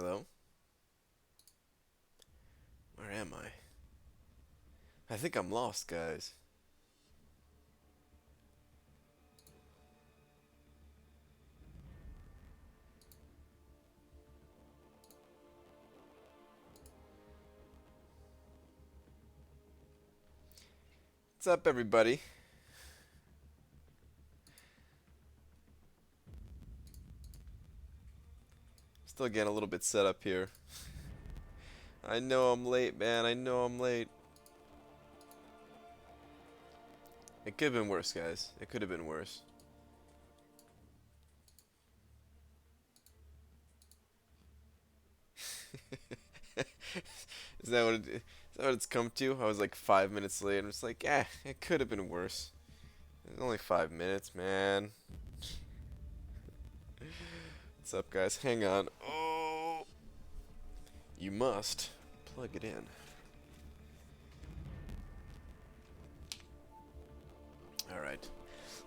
Hello? Where am I? I think I'm lost, guys. What's up, everybody? Still getting a little bit set up here. I know I'm late, man. I know I'm late. It could have been worse, guys. It could have been worse. Is that what it's come to? I was like 5 minutes late. I'm just like, it could have been worse. It's only 5 minutes, man. What's up, guys? Hang on. Oh, you must plug it in. All right.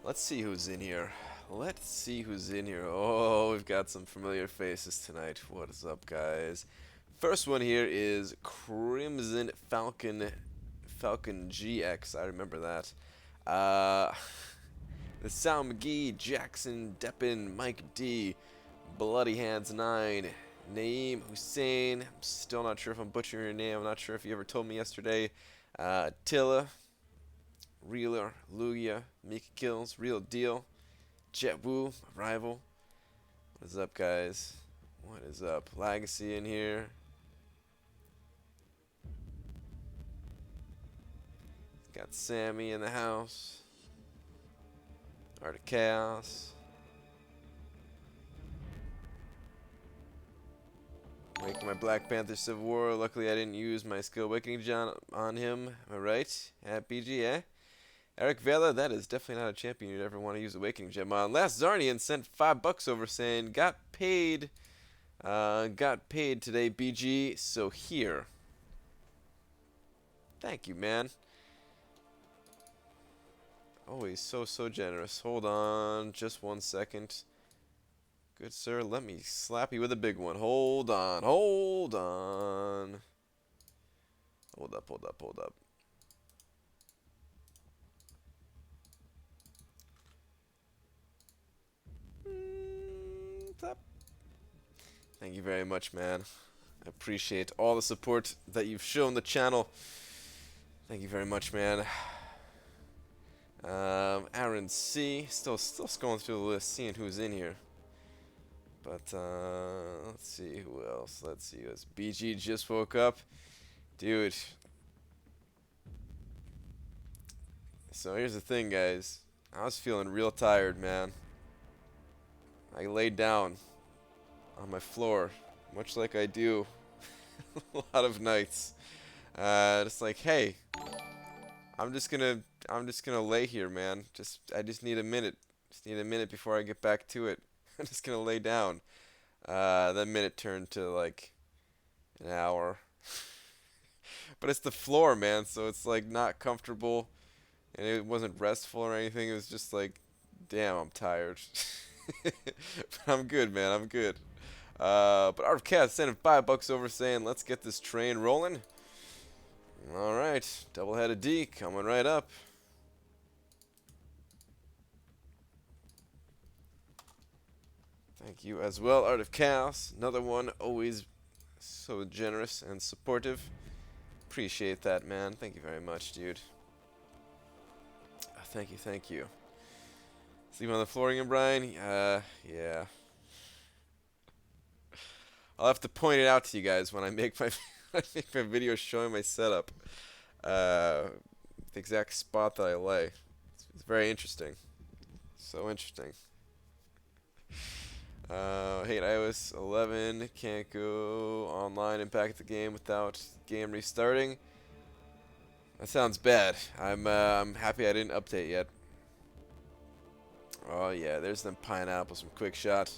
Let's see who's in here. Let's see who's in here. Oh, we've got some familiar faces tonight. What is up, guys? First one here is Crimson Falcon GX. I remember that. The Sal McGee, Jackson Deppin, Mike D, Bloody Hands 9, Naeem Hussein. I'm still not sure if I'm butchering your name. I'm not sure if you ever told me yesterday. Tilla, Reeler, Lugia, Mika Kills, Real Deal, Jet Woo, Rival. What is up, guys? What is up? Legacy in here. Got Sammy in the house. Art of Chaos. Making my Black Panther Civil War. Luckily, I didn't use my skill Awakening John on him. Am I right? At BG, eh? Eric Vela, that is definitely not a champion you'd ever want to use Awakening Gem on. Last Zarnian sent $5 over saying, got paid today, BG, so here. Thank you, man. Always so generous. Hold on, just 1 second. Good sir, let me slap you with a big one. Hold on, hold on. Hold up. Up. Thank you very much, man. I appreciate all the support that you've shown the channel. Thank you very much, man. Aaron C. Still scrolling through the list, seeing who's in here. But let's see who else. Let's see. BG just woke up, dude. So here's the thing, guys. I was feeling real tired, man. I laid down on my floor, much like I do a lot of nights. Just like, hey, I'm just gonna lay here, man. I just need a minute. Just need a minute before I get back to it. I'm just gonna lay down. That minute turned to like an hour. But it's the floor, man, so it's like not comfortable, and it wasn't restful or anything. It was just like, damn, I'm tired. But I'm good, man. I'm good. But Art of Cat sending $5 over saying, let's get this train rolling. Alright, double-headed D coming right up. Thank you as well, Art of Chaos. Another one, always so generous and supportive. Appreciate that, man. Thank you very much, dude. Thank you. Sleep on the floor again, Brian? Yeah. I'll have to point it out to you guys when I make my video showing my setup. The exact spot that I lay. It's very interesting. So interesting. Hate iOS 11. Can't go online and back at the game without game restarting. That sounds bad. I'm happy I didn't update yet. Oh yeah, there's them pineapples from Quick Shot.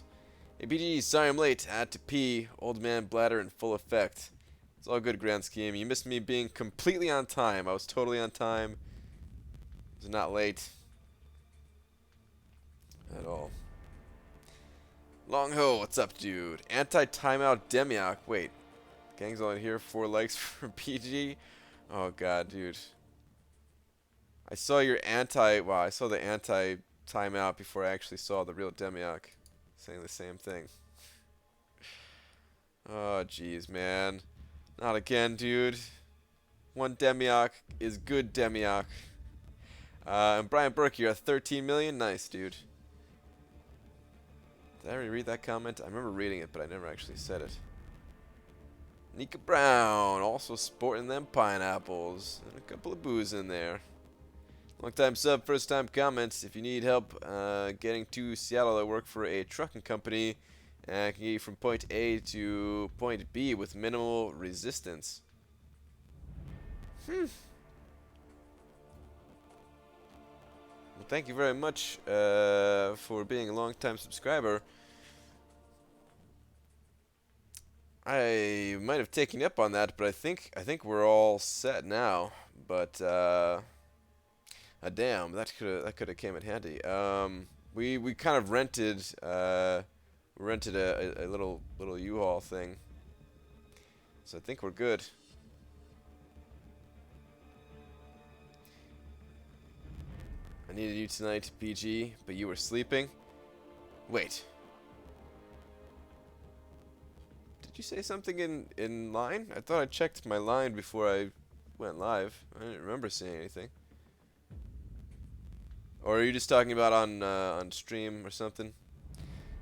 Hey BG, sorry I'm late. I had to pee. Old man bladder in full effect. It's all good, grand scheme. You missed me being completely on time. I was totally on time. I was not late at all. Long Ho, what's up, dude? Anti-timeout Demiok. Wait, gang's only here. 4 likes for PG. Oh god, dude. I saw your anti. Wow, I saw the anti-timeout before I actually saw the real Demiok saying the same thing. Oh jeez, man. Not again, dude. One Demiok is good Demiok. And Brian Burke, you're at 13 million. Nice, dude. Did I already read that comment? I remember reading it, but I never actually said it. Nika Brown, also sporting them pineapples. And a couple of boos in there. Long time sub, first time comments. If you need help getting to Seattle, I work for a trucking company. And I can get you from point A to point B with minimal resistance. Well, thank you very much for being a long-time subscriber. I might have taken you up on that, but I think we're all set now. But damn, that could have came in handy. We kind of rented a little U-Haul thing, so I think we're good. I needed you tonight, PG, but you were sleeping. Wait. Did you say something in line? I thought I checked my line before I went live. I didn't remember seeing anything. Or are you just talking about on stream or something?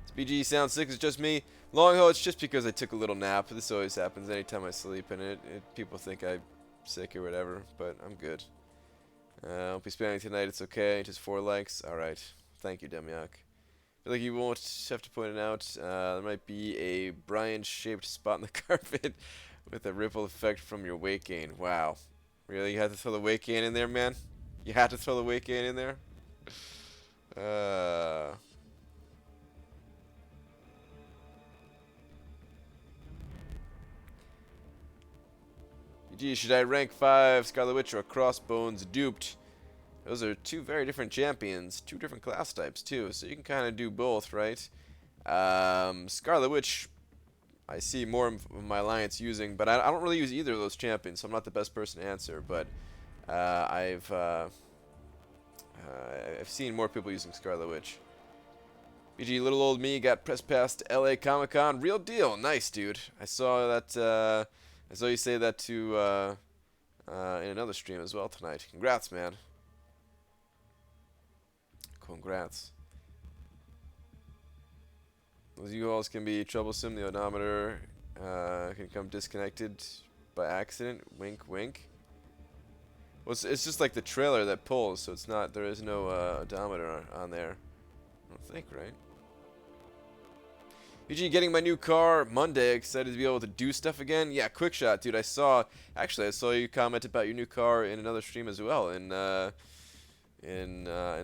It's BG sound sick. It's just me. Long haul. It's just because I took a little nap. This always happens anytime I sleep, and people think I'm sick or whatever. But I'm good. I'll be spamming tonight. It's okay. Just 4 likes. All right. Thank you, Demiok. I feel like you won't have to point it out. There might be a Brian-shaped spot in the carpet with a ripple effect from your weight gain. Wow. Really? You had to throw the weight gain in there, man? You had to throw the weight gain in there? Gee, should I rank 5 Scarlet Witch or Crossbones Duped? Those are 2 very different champions, 2 different class types too, so you can kind of do both, right? Scarlet Witch, I see more of my alliance using, but I don't really use either of those champions, so I'm not the best person to answer. But I've seen more people using Scarlet Witch. BG, little old me got press pass to LA Comic Con. Real deal, nice, dude. I saw that. I saw you say that to in another stream as well tonight. Congrats, man. Congrats. Those U-Hauls can be troublesome. The odometer can come disconnected by accident. Wink, wink. Well, it's just like the trailer that pulls, so it's not. There is no odometer on there. I don't think, right? BG, getting my new car Monday. Excited to be able to do stuff again. Yeah, quick shot, dude. I saw you comment about your new car in another stream as well. In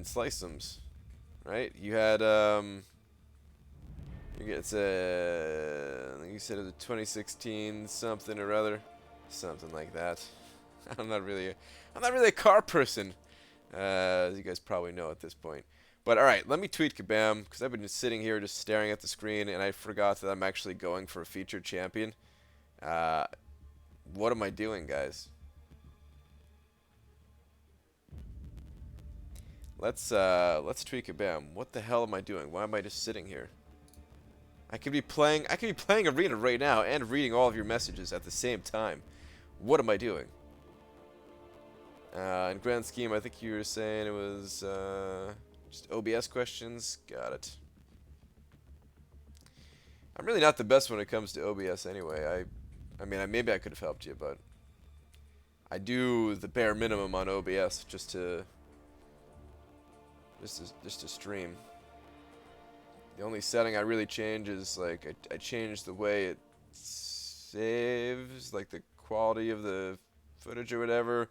Sliceums, right? You had it's a, I think you said it was a 2016 something or other, something like that. I'm not really a car person, as you guys probably know at this point. But alright, let me tweet Kabam, because I've been just sitting here just staring at the screen, and I forgot that I'm actually going for a featured champion. What am I doing, guys? Let's tweet Kabam. What the hell am I doing? Why am I just sitting here? I could be playing Arena right now and reading all of your messages at the same time. What am I doing? In grand scheme, I think you were saying it was just OBS questions. Got it. I'm really not the best when it comes to OBS anyway. I mean, maybe I could have helped you, but I do the bare minimum on OBS just to stream. The only setting I really change is like I change the way it saves, like the quality of the footage or whatever.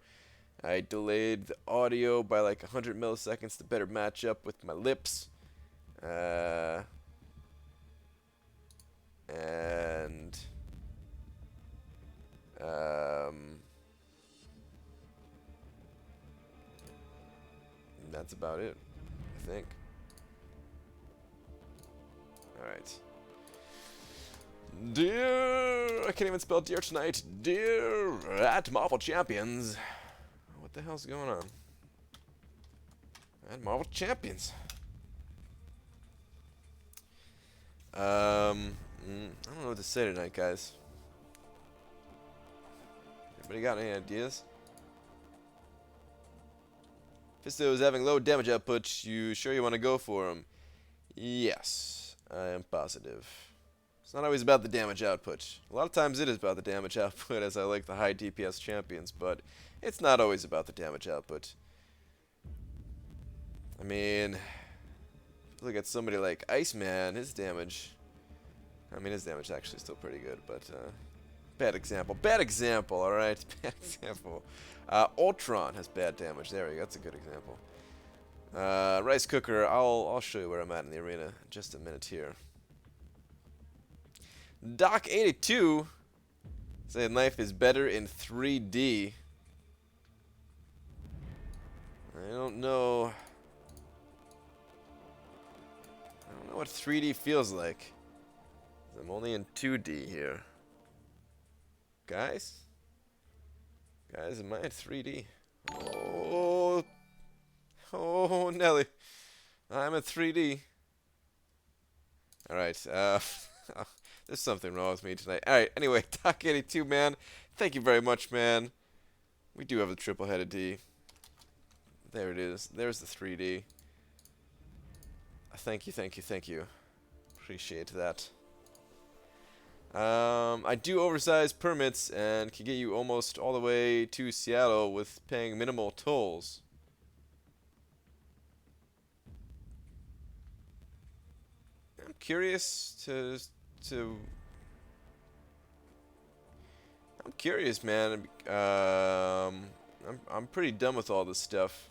I delayed the audio by like 100 milliseconds to better match up with my lips. And that's about it, I think. Alright. Dear, I can't even spell dear tonight. Dear at Marvel Champions. What the hell's going on? At Marvel Champions. I don't know what to say tonight, guys. Anybody got any ideas? Mephisto is having low damage output. You sure you want to go for him? Yes, I am positive. It's not always about the damage output. A lot of times it is about the damage output, as I like the high DPS champions, but it's not always about the damage output. I mean, look at somebody like Iceman, his damage. I mean, his damage is actually still pretty good, but bad example. Bad example, alright? Bad example. Ultron has bad damage. There we go. That's a good example. Rice Cooker, I'll show you where I'm at in the arena in just a minute here. Doc82 saying life is better in 3D. I don't know. I don't know what 3D feels like. I'm only in 2D here. Guys? Guys, am I in 3D? Oh, oh, Nelly. I'm in 3D. Alright, there's something wrong with me tonight. Alright, anyway, Doc82, man. Thank you very much, man. We do have a triple-headed D. There it is. There's the 3D. Thank you, thank you, thank you. Appreciate that. I do oversized permits and can get you almost all the way to Seattle with paying minimal tolls. I'm curious I'm curious, man. I'm pretty done with all this stuff.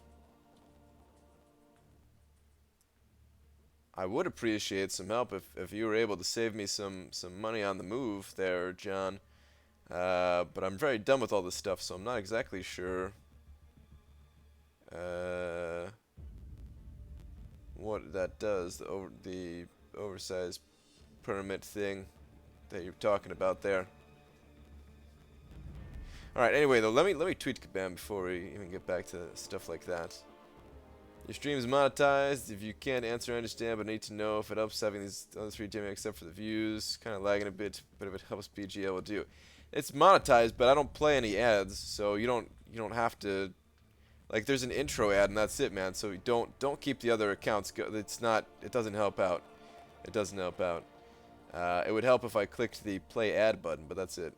I would appreciate some help if you were able to save me some money on the move there, John. But I'm very done with all this stuff, so I'm not exactly sure what that does. The oversized permit thing that you're talking about there. All right. Anyway, though, let me tweet Kabam before we even get back to stuff like that. Your stream's monetized. If you can't answer, I understand, but I need to know if it helps having these other three Jimmy except for the views. Kind of lagging a bit, but if it helps BGL, will do. It's monetized, but I don't play any ads, so you don't have to. Like, there's an intro ad, and that's it, man. So don't keep the other accounts. It's not. It doesn't help out. It doesn't help out. It would help if I clicked the play ad button, but that's it.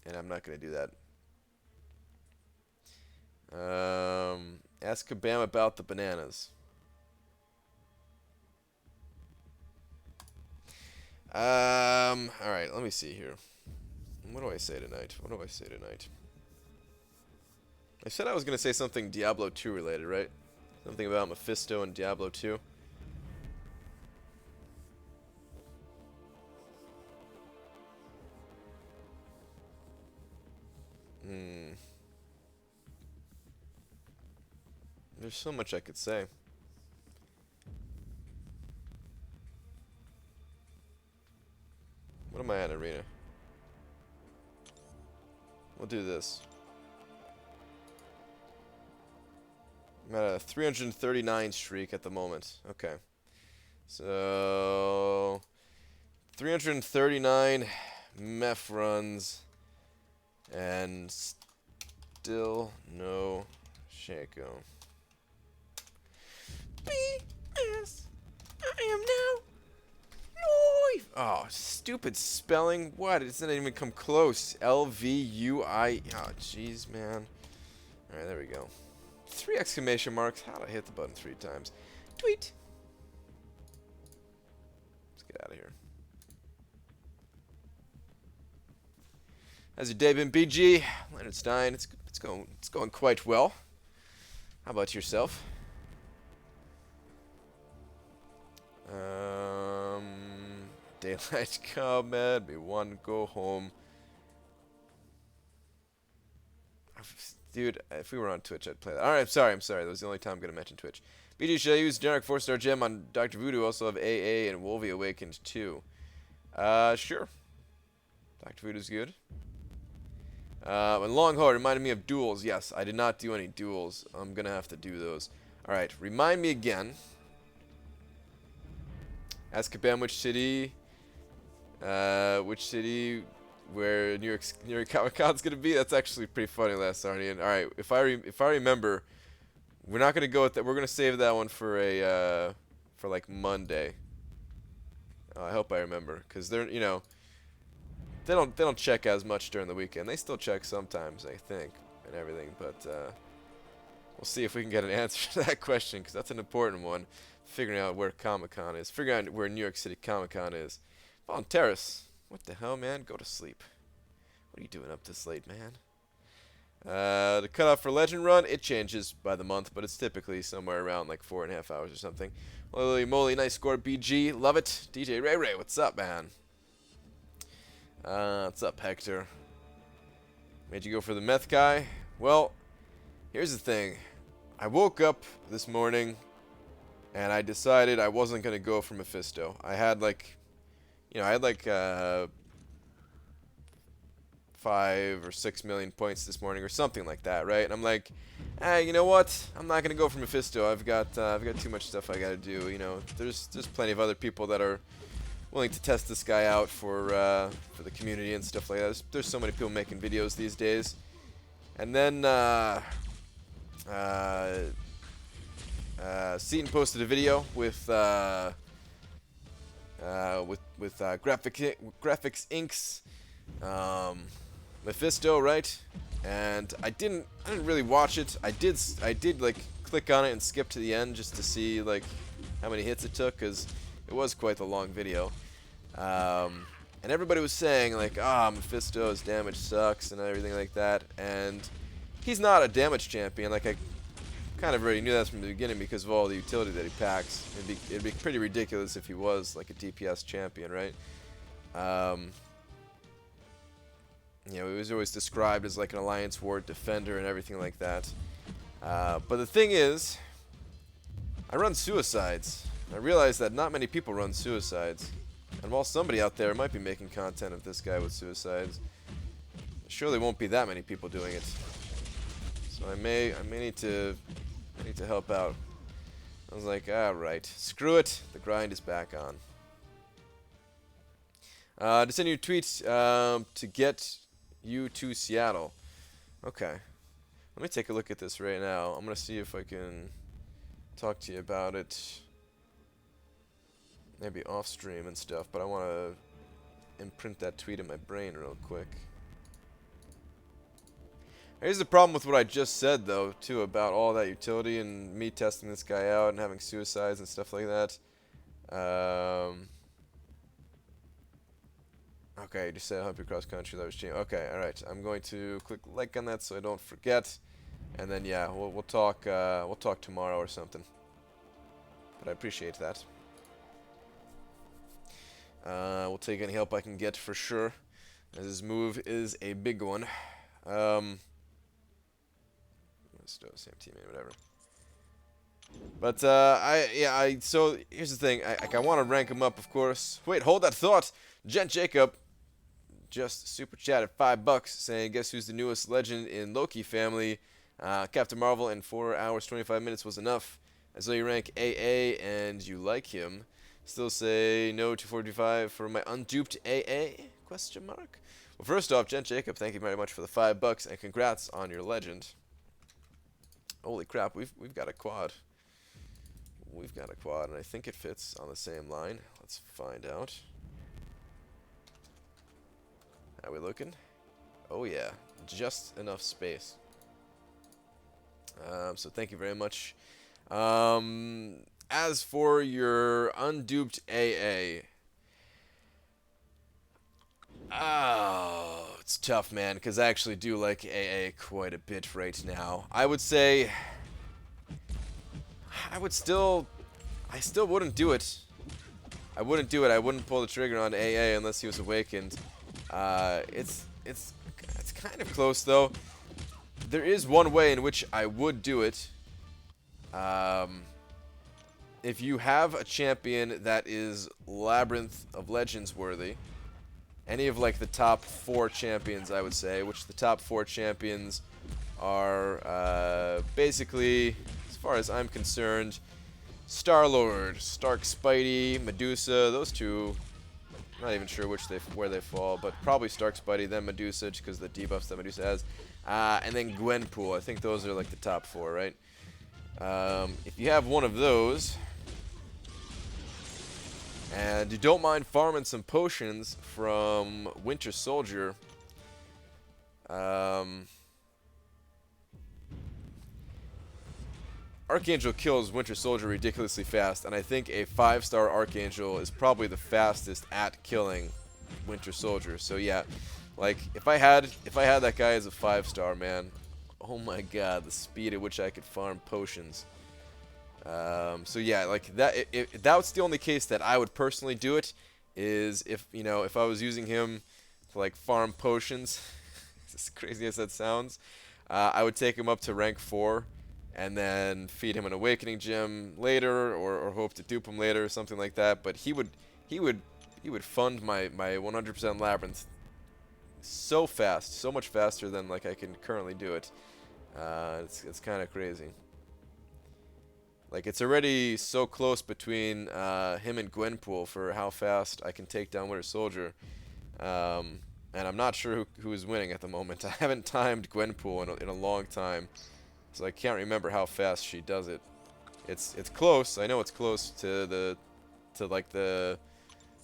And I'm not gonna do that. Ask Kabam about the bananas. Alright, let me see here. What do I say tonight? What do I say tonight? I said I was going to say something Diablo 2 related, right? Something about Mephisto and Diablo 2. There's so much I could say. What am I at, arena? We'll do this. I'm at a 339 streak at the moment. Okay. So 339 meth runs and still no Shaco. B.S. I am now live. Oh, stupid spelling. What? It doesn't even come close. L-V-U-I. Oh, jeez, man. Alright, there we go. 3 exclamation marks. How'd I hit the button 3 times? Tweet. Let's get out of here. How's your day been, BG? Leonard Stein. It's going quite well. How about yourself? Daylight combat, be one, go home. Dude, if we were on Twitch, I'd play that. Alright, I'm sorry. That was the only time I'm going to mention Twitch. BG, should I use generic 4-star gem on Dr. Voodoo? Also have AA and Wolvie Awakened too. Sure. Factor food is good. And long haul reminded me of duels. Yes, I did not do any duels. I'm going to have to do those. Alright, remind me again. Ask Kabam which city where New York Comic Con's going to be. That's actually pretty funny, Last Sarnian. Alright, if I remember, we're not going to go with that. We're going to save that one for for like Monday. I hope I remember, because they're, you know, they don't check as much during the weekend. They still check sometimes, I think, and everything. But we'll see if we can get an answer to that question, because that's an important one. Figuring out where Comic-Con is, figuring out where New York City Comic-Con is. Vaughn Terrace, what the hell, man? Go to sleep. What are you doing up this late, man? The cutoff for Legend Run, it changes by the month, but it's typically somewhere around like 4.5 hours or something. Holy moly, nice score, BG. Love it. DJ Ray Ray, what's up, man? What's up, Hector? Made you go for the meth guy? Well, here's the thing. I woke up this morning, and I decided I wasn't going to go for Mephisto. I had like, you know, 5 or 6 million points this morning or something like that, right? And I'm like, you know what? I'm not gonna go for Mephisto. I've got too much stuff I gotta do. You know, there's plenty of other people that are willing to test this guy out for the community and stuff like that. There's so many people making videos these days. And then Seaton posted a video with Graphics Inc.'s Mephisto, right? And I didn't really watch it. I did like click on it and skip to the end just to see like how many hits it took, because it was quite the long video. And everybody was saying like, Mephisto's damage sucks and everything like that. And he's not a damage champion. Like, I kind of already knew that from the beginning because of all the utility that he packs. It'd be pretty ridiculous if he was like a DPS champion, right? You know, he was always described as like an Alliance Ward defender and everything like that. But the thing is, I run suicides. I realize that not many people run suicides. And while somebody out there might be making content of this guy with suicides, surely won't be that many people doing it. So I may need to help out. I was like, alright, screw it. The grind is back on. To send you a tweet to get you to Seattle. Okay. Let me take a look at this right now. I'm going to see if I can talk to you about it. Maybe off stream and stuff, but I want to imprint that tweet in my brain real quick. Here's the problem with what I just said, though, too, about all that utility and me testing this guy out and having suicides and stuff like that. Okay, you just said help your cross country. That was changed. Okay, all right. I'm going to click like on that so I don't forget, and then yeah, we'll talk tomorrow or something. But I appreciate that. We'll take any help I can get for sure, as this move is a big one. Still same teammate, whatever. But so here's the thing. I want to rank him up, of course. Wait, hold that thought. Gent Jacob just super chatted $5 saying, guess who's the newest legend in Loki family? Captain Marvel in 4 hours 25 minutes was enough. As though you rank AA and you like him. Still say no to 45 for my unduped AA? Question mark. Well, first off, Gent Jacob, thank you very much for the $5 and congrats on your legend. Holy crap, we've got a quad. We've got a quad, and I think it fits on the same line. Let's find out. How we looking? Oh yeah, just enough space. So thank you very much. As for your unduped AA, oh, it's tough, man, because I actually do like AA quite a bit right now. I would say I still wouldn't do it. I wouldn't do it. I wouldn't pull the trigger on AA unless he was awakened. It's kind of close though. There is one way in which I would do it. If you have a champion that is Labyrinth of Legends worthy, any of like the top 4 champions, I would say, which the top 4 champions are basically, as far as I'm concerned, Star-Lord, Stark Spidey, Medusa. Those two, I'm not even sure where they fall, but probably Stark Spidey, then Medusa, just because of the debuffs that Medusa has, and then Gwenpool. I think those are like the top 4, right? If you have one of those, and you don't mind farming some potions from Winter Soldier, Archangel kills Winter Soldier ridiculously fast, and I think a 5-star Archangel is probably the fastest at killing Winter Soldier. So yeah, like if I had that guy as a 5-star, man, oh my god, the speed at which I could farm potions. So yeah, like that. If that's the only case that I would personally do it, is if I was using him to like farm potions. As crazy as that sounds, I would take him up to rank 4, and then feed him an Awakening Gem later, or hope to dupe him later, or something like that. But he would fund my 100% Labyrinth so fast, so much faster than like I can currently do it. It's kind of crazy. Like, it's already so close between him and Gwenpool for how fast I can take down Winter Soldier. And I'm not sure who is winning at the moment. I haven't timed Gwenpool in a long time, so I can't remember how fast she does it. It's close. I know it's close to like the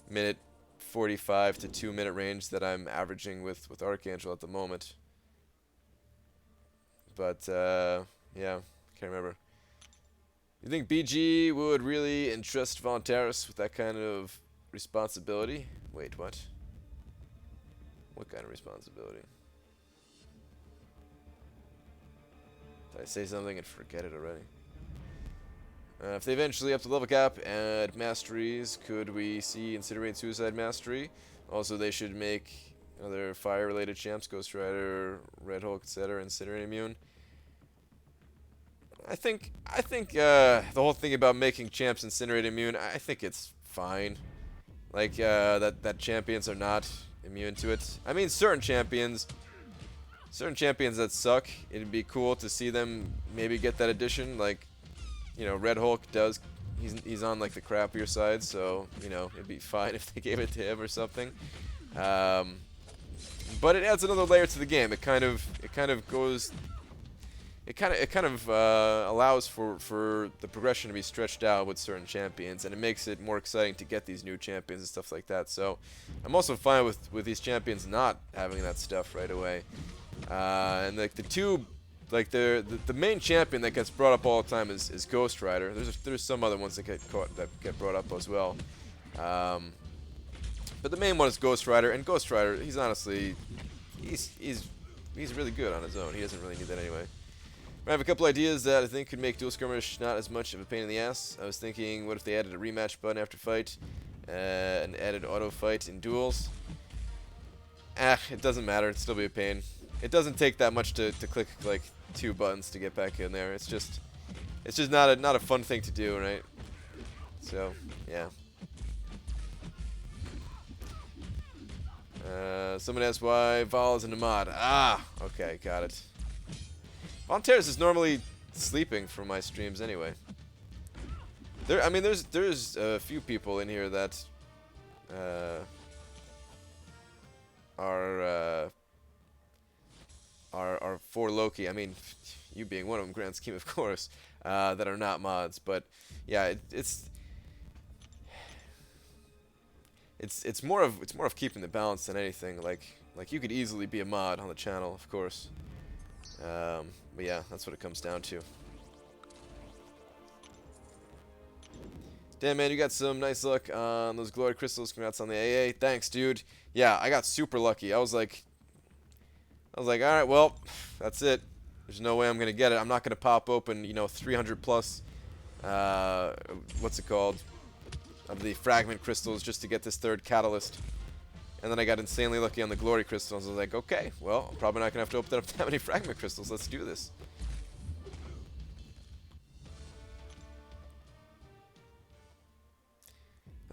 minute 45 to 2-minute range that I'm averaging with Archangel at the moment. But yeah, can't remember. You think BG would really entrust Voluntaris with that kind of responsibility? Wait, what? What kind of responsibility? Did I say something and forget it already? If they eventually up the level cap and masteries, could we see Incinerate Suicide Mastery? Also, they should make other fire-related champs, Ghost Rider, Red Hulk, etc., Incinerate Immune. I think the whole thing about making champs Incinerate Immune, I think it's fine. Like, that champions are not immune to it. I mean, certain champions that suck, it'd be cool to see them maybe get that addition. Like, Red Hulk does. He's on like the crappier side, so it'd be fine if they gave it to him or something. But it adds another layer to the game. It kind of allows for the progression to be stretched out with certain champions, and it makes it more exciting to get these new champions and stuff like that. So I'm also fine with these champions not having that stuff right away. And like the main champion that gets brought up all the time is Ghost Rider. There's some other ones that get brought up as well. But the main one is Ghost Rider, and Ghost Rider, he's honestly he's really good on his own. He doesn't really need that anyway. I have a couple ideas that I think could make Dual Skirmish not as much of a pain in the ass. I was thinking, what if they added a rematch button after fight, and added auto fight in duels? It doesn't matter. It'd still be a pain. It doesn't take that much to click like 2 buttons to get back in there. It's just not a fun thing to do, right? So yeah. Someone asked why Vol isn't a mod. Okay, got it. Voluntaris is normally sleeping for my streams anyway. There's a few people in here that are for Loki. I mean, you being one of them, grand scheme, of course, that are not mods. But yeah, it's more of keeping the balance than anything. Like you could easily be a mod on the channel, of course. But yeah, that's what it comes down to. Damn, man, you got some nice luck on those glory crystals. Congrats on the AA. Thanks, dude. Yeah, I got super lucky. I was like, all right, well, that's it. There's no way I'm gonna get it. I'm not gonna pop open, 300 plus, what's it called, of the fragment crystals just to get this 3rd catalyst. And then I got insanely lucky on the glory crystals. I was like, okay, well, I'm probably not gonna have to open up that many fragment crystals. Let's do this.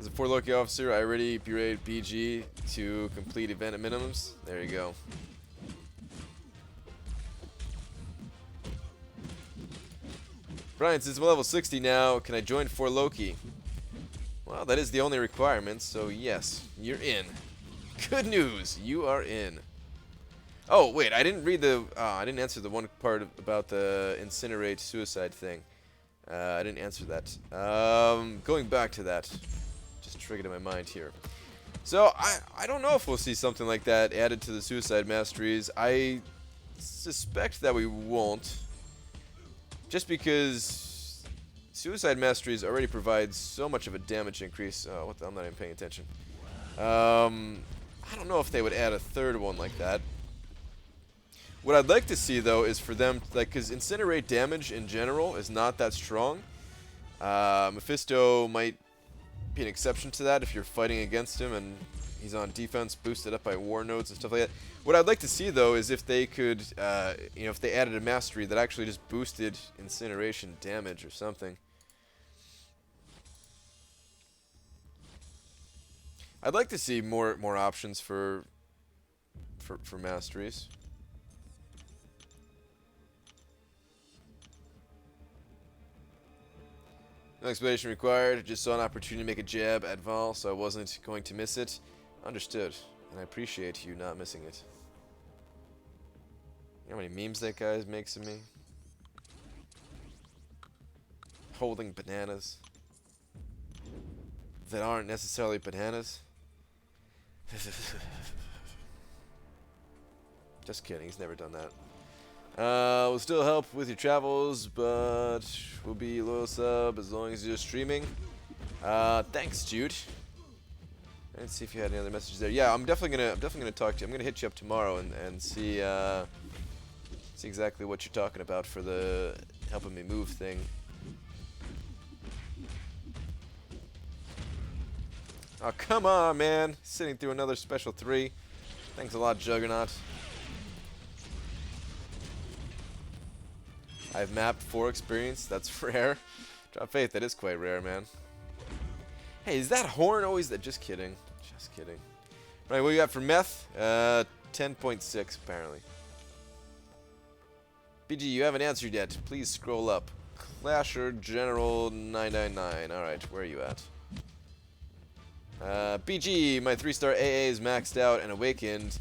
As a 4 Loki officer, I already berate BG to complete event at minimums. There you go. Brian, since I'm level 60 now, can I join 4 Loki? Well, that is the only requirement, so yes, you're in. Good news, you are in. Oh, wait, I didn't read the... I didn't answer the one part about the incinerate suicide thing. I didn't answer that. Going back to that. Just triggered in my mind here. So, I don't know if we'll see something like that added to the suicide masteries. I suspect that we won't. Just because suicide masteries already provide so much of a damage increase. Oh, what the, I'm not even paying attention. I don't know if they would add a third one like that. What I'd like to see, though, is for them, like, because incinerate damage in general is not that strong. Mephisto might be an exception to that if you're fighting against him and he's on defense, boosted up by war nodes and stuff like that. What I'd like to see, though, is if they could, you know, if they added a mastery that actually just boosted incineration damage or something. I'd like to see more options for masteries. No explanation required. Just saw an opportunity to make a jab at Val, so I wasn't going to miss it. Understood. And I appreciate you not missing it. You know how many memes that guy makes of me? Holding bananas. That aren't necessarily bananas. Just kidding, he's never done that. Will still help with your travels, but will be loyal sub as long as you're streaming. Thanks, Jude. Let's see if you had any other messages there. Yeah, I'm definitely gonna talk to you. I'm gonna hit you up tomorrow and see see exactly what you're talking about for the helping me move thing. Oh, come on, man. Sitting through another special 3. Thanks a lot, Juggernaut. I've mapped 4 experience. That's rare. Drop Faith, that is quite rare, man. Hey, is that horn always that? Just kidding. Just kidding. Right, what you got for meth? 10.6, apparently. BG, you haven't answered yet. Please scroll up. Clasher General 999. Alright, where are you at? BG, my 3-star AA is maxed out and awakened.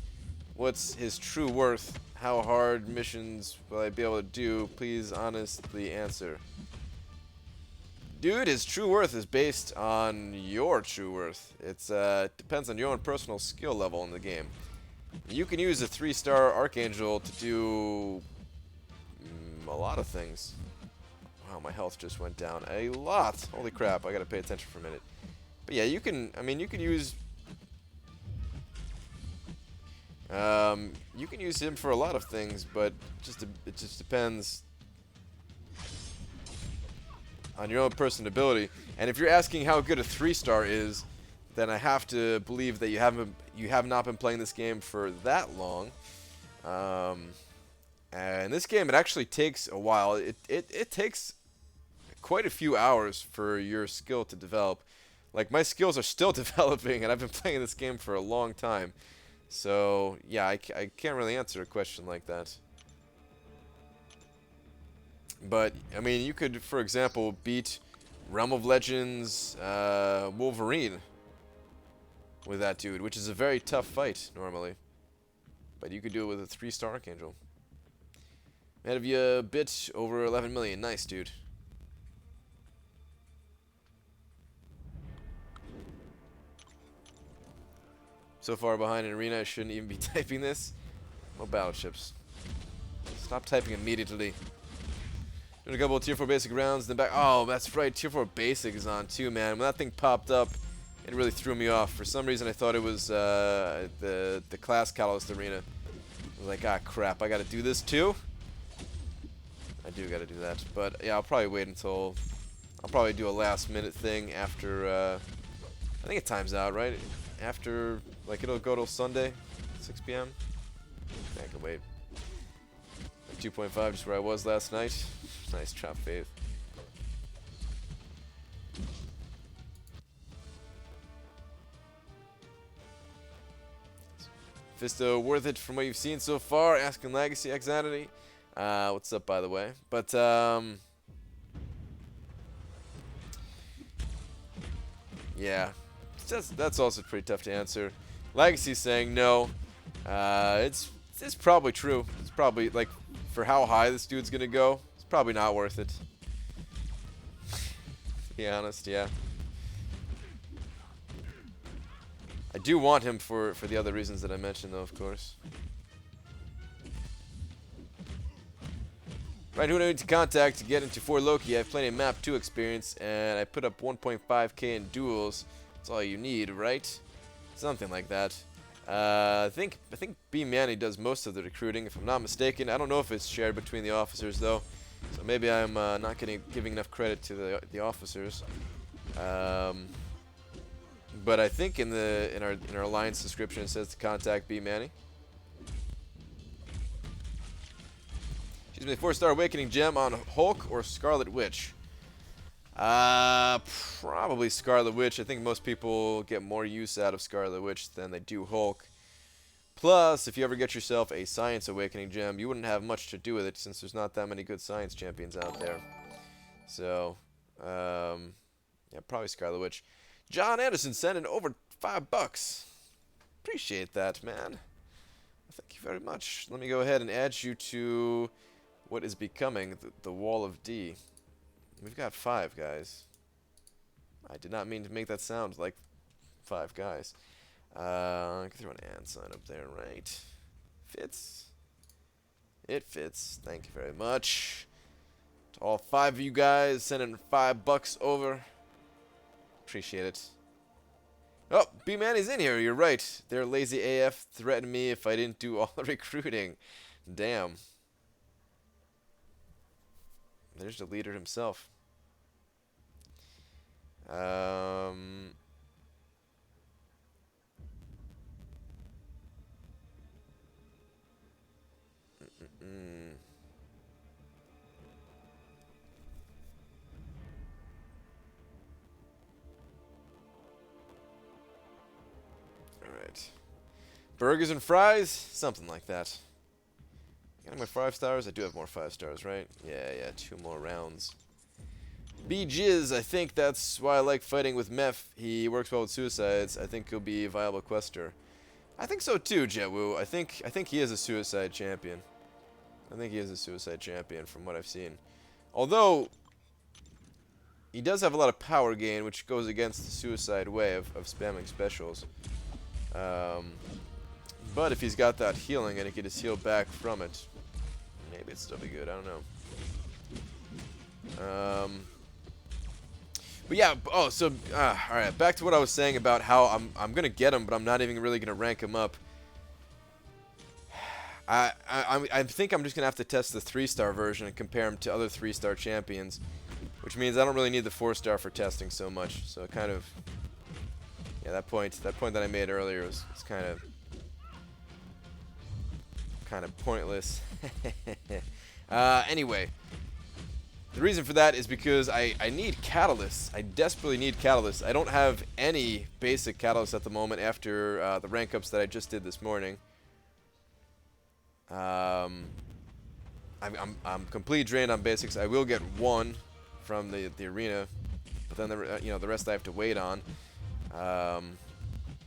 What's his true worth? How hard missions will I be able to do? Please honestly answer. Dude, his true worth is based on your true worth. It's depends on your own personal skill level in the game. You can use a 3-star Archangel to do a lot of things. Wow, my health just went down a lot. Holy crap, I gotta pay attention for a minute. But yeah, you can, I mean, you can use him for a lot of things, but it just depends on your own personal ability. And if you're asking how good a 3-star is, then I have to believe that you have not been playing this game for that long. And this game, it actually takes a while. It takes quite a few hours for your skill to develop. Like, my skills are still developing, and I've been playing this game for a long time. So, yeah, I can't really answer a question like that. But, I mean, you could, for example, beat Realm of Legends Wolverine with that dude, which is a very tough fight, normally. But you could do it with a 3-star Archangel. Ahead of you a bit over 11 million. Nice, dude. So far behind in Arena, I shouldn't even be typing this. No battleships. Stop typing immediately. Doing a couple of tier 4 basic rounds, then back. Oh, that's right. Tier 4 basic is on too, man. When that thing popped up, it really threw me off. For some reason, I thought it was the class Catalyst Arena. I was like, ah, crap. I got to do this too. I do got to do that. But yeah, I'll probably wait until. I'll probably do a last minute thing after. I think it times out, right? After, like, it'll go till Sunday, 6 p.m. I can wait. 2.5, just where I was last night. Nice Chop Faith. Mephisto, worth it from what you've seen so far? Asking Legacy Xanity. What's up, by the way? But, yeah. That's also pretty tough to answer. Legacy's saying no. It's probably true. It's probably, like, for how high this dude's gonna go, it's probably not worth it. To be honest, yeah. I do want him for the other reasons that I mentioned, though, of course. Right, who do I need to contact to get into 4 Loki? I have plenty of map 2 experience, and I put up 1.5k in duels. That's all you need, right? Something like that. I think B Manny does most of the recruiting, if I'm not mistaken. I don't know if it's shared between the officers, though. So maybe I'm not giving enough credit to the officers. But I think in our alliance description it says to contact B Manny. Excuse me, 4-star awakening gem on Hulk or Scarlet Witch. Probably Scarlet Witch. I think most people get more use out of Scarlet Witch than they do Hulk. Plus, if you ever get yourself a Science Awakening gem, you wouldn't have much to do with it since there's not that many good Science champions out there. So, yeah, probably Scarlet Witch. John Anderson sending over $5. Appreciate that, man. Thank you very much. Let me go ahead and add you to what is becoming the Wall of D. We've got 5 guys. I did not mean to make that sound like 5 guys. I can throw an & sign up there, right? Fits. It fits. Thank you very much. To all 5 of you guys sending $5 over. Appreciate it. Oh, B-Manny's in here. You're right. They're lazy AF threatened me if I didn't do all the recruiting. Damn. There's the leader himself. Alright. Burgers and fries? Something like that. Got my 5 stars? I do have more 5 stars, right? Yeah, 2 more rounds. B-Jizz, I think that's why I like fighting with Meph. He works well with suicides. I think he'll be a viable quester. I think so too, Jetwoo. I think he is a suicide champion. I think he is a suicide champion from what I've seen. Although, he does have a lot of power gain, which goes against the suicide way of spamming specials. But if he's got that healing and he can just heal back from it, maybe it'd still be good. I don't know. But yeah. Oh, so all right. Back to what I was saying about how I'm gonna get him, but I'm not even really gonna rank him up. I think I'm just gonna have to test the 3-star version and compare him to other 3-star champions, which means I don't really need the 4-star for testing so much. So it kind of, yeah, that point that I made earlier was kind of pointless. Anyway, the reason for that is because I need catalysts. I desperately need catalysts. I don't have any basic catalysts at the moment after the rank ups that I just did this morning. I'm completely drained on basics. I will get 1 from the arena, but then the rest I have to wait on.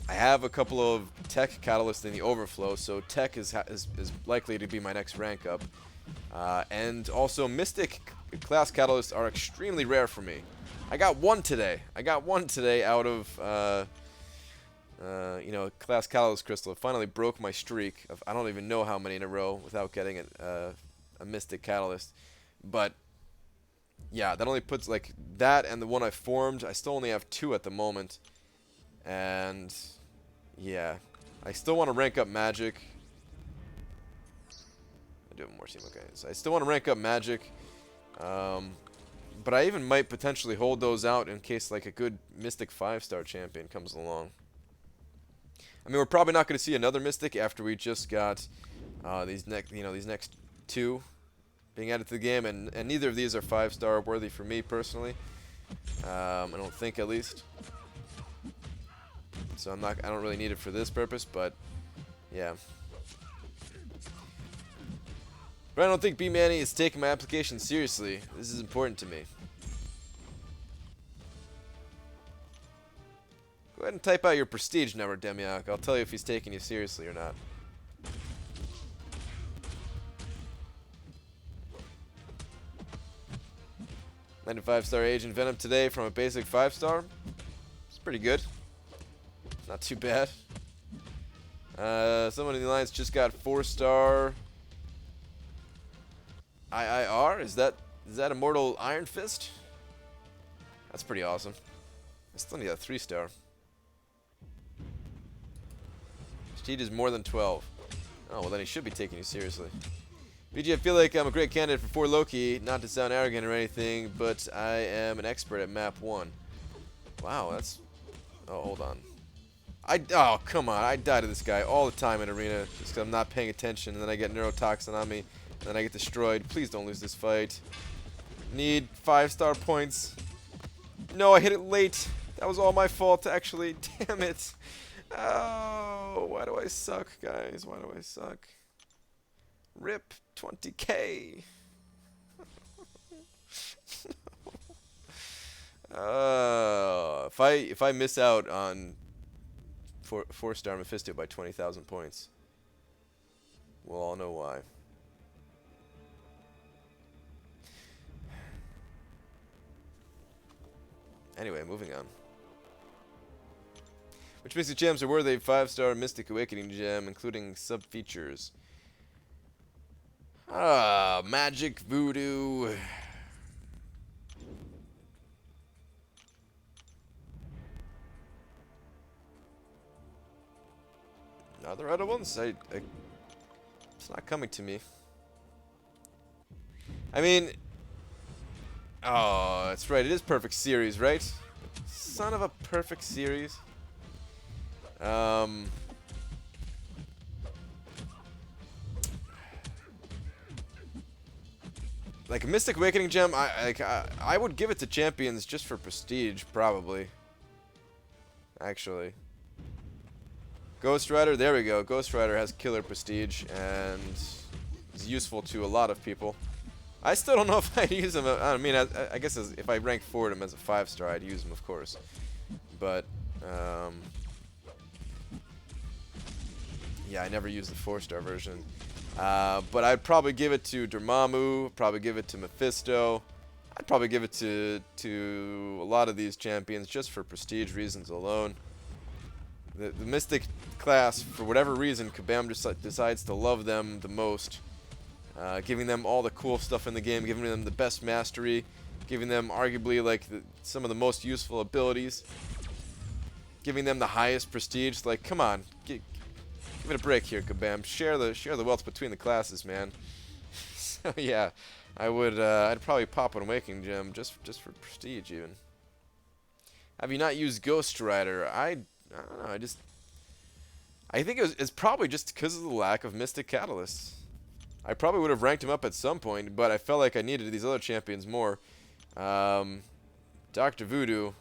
I have a couple of tech catalysts in the overflow, so tech is likely to be my next rank up. And also mystic class catalysts are extremely rare for me. I got 1 today. Out of class catalyst crystal. It finally broke my streak of I don't even know how many in a row without getting a mystic catalyst. But yeah, that only puts like that and the one I formed. I still only have 2 at the moment. And yeah, I still want to rank up magic. I do have more team, okay. So I still want to rank up magic. But I even might potentially hold those out in case like a good mystic 5-star champion comes along. I mean, we're probably not going to see another mystic after we just got these next 2 being added to the game, and neither of these are 5-star worthy for me personally. I don't think, at least. So I don't really need it for this purpose, but Yeah. But I don't think B-Manny is taking my application seriously. This is important to me. Go ahead and type out your prestige number, Demiak. I'll tell you if he's taking you seriously or not. 95-star Agent Venom today from a basic 5-star. It's pretty good. Not too bad. Someone in the alliance just got 4-star IIR. Is that Immortal Iron Fist? That's pretty awesome. I still need a 3-star. Prestige is more than 12. Oh, well then he should be taking you seriously. BG, I feel like I'm a great candidate for 4 Loki, not to sound arrogant or anything, but I am an expert at map 1. Wow, that's... Oh, hold on. Oh, come on. I die to this guy all the time in Arena just because I'm not paying attention, and then I get neurotoxin on me, and then I get destroyed. Please don't lose this fight. Need 5-star points. No, I hit it late. That was all my fault, actually. Damn it. Oh, why do I suck, guys? Why do I suck? RIP 20k. If I miss out on 4-star Mephisto by 20,000 points, we'll all know why. Anyway, moving on. Which Mystic Gems are worthy of 5-star Mystic Awakening Gem, including sub-features? Magic, Voodoo. Other ones? It's not coming to me. I mean... Oh, that's right. It is Perfect Series, right? Son of a Perfect Series. Like a Mystic Awakening Gem, I would give it to Champions just for prestige, probably. Actually. Ghost Rider, there we go. Ghost Rider has killer prestige and is useful to a lot of people. I still don't know if I'd use him. I mean, I guess if I rank forward him as a 5-star, I'd use him, of course. But, yeah, I never used the 4-star version. But I'd probably give it to Dormammu, probably give it to Mephisto. I'd probably give it to a lot of these champions just for prestige reasons alone. The Mystic class, for whatever reason, Kabam just decides to love them the most. Giving them all the cool stuff in the game, giving them the best mastery, giving them arguably like some of the most useful abilities, giving them the highest prestige. Like, come on, give it a break here, Kabam. Share the wealth between the classes, man. So yeah, I'd probably pop an Awakening Gem just for prestige even. Have you not used Ghost Rider? I don't know. I think it's probably just because of the lack of Mystic Catalysts. I probably would have ranked him up at some point, but I felt like I needed these other champions more. Dr. Voodoo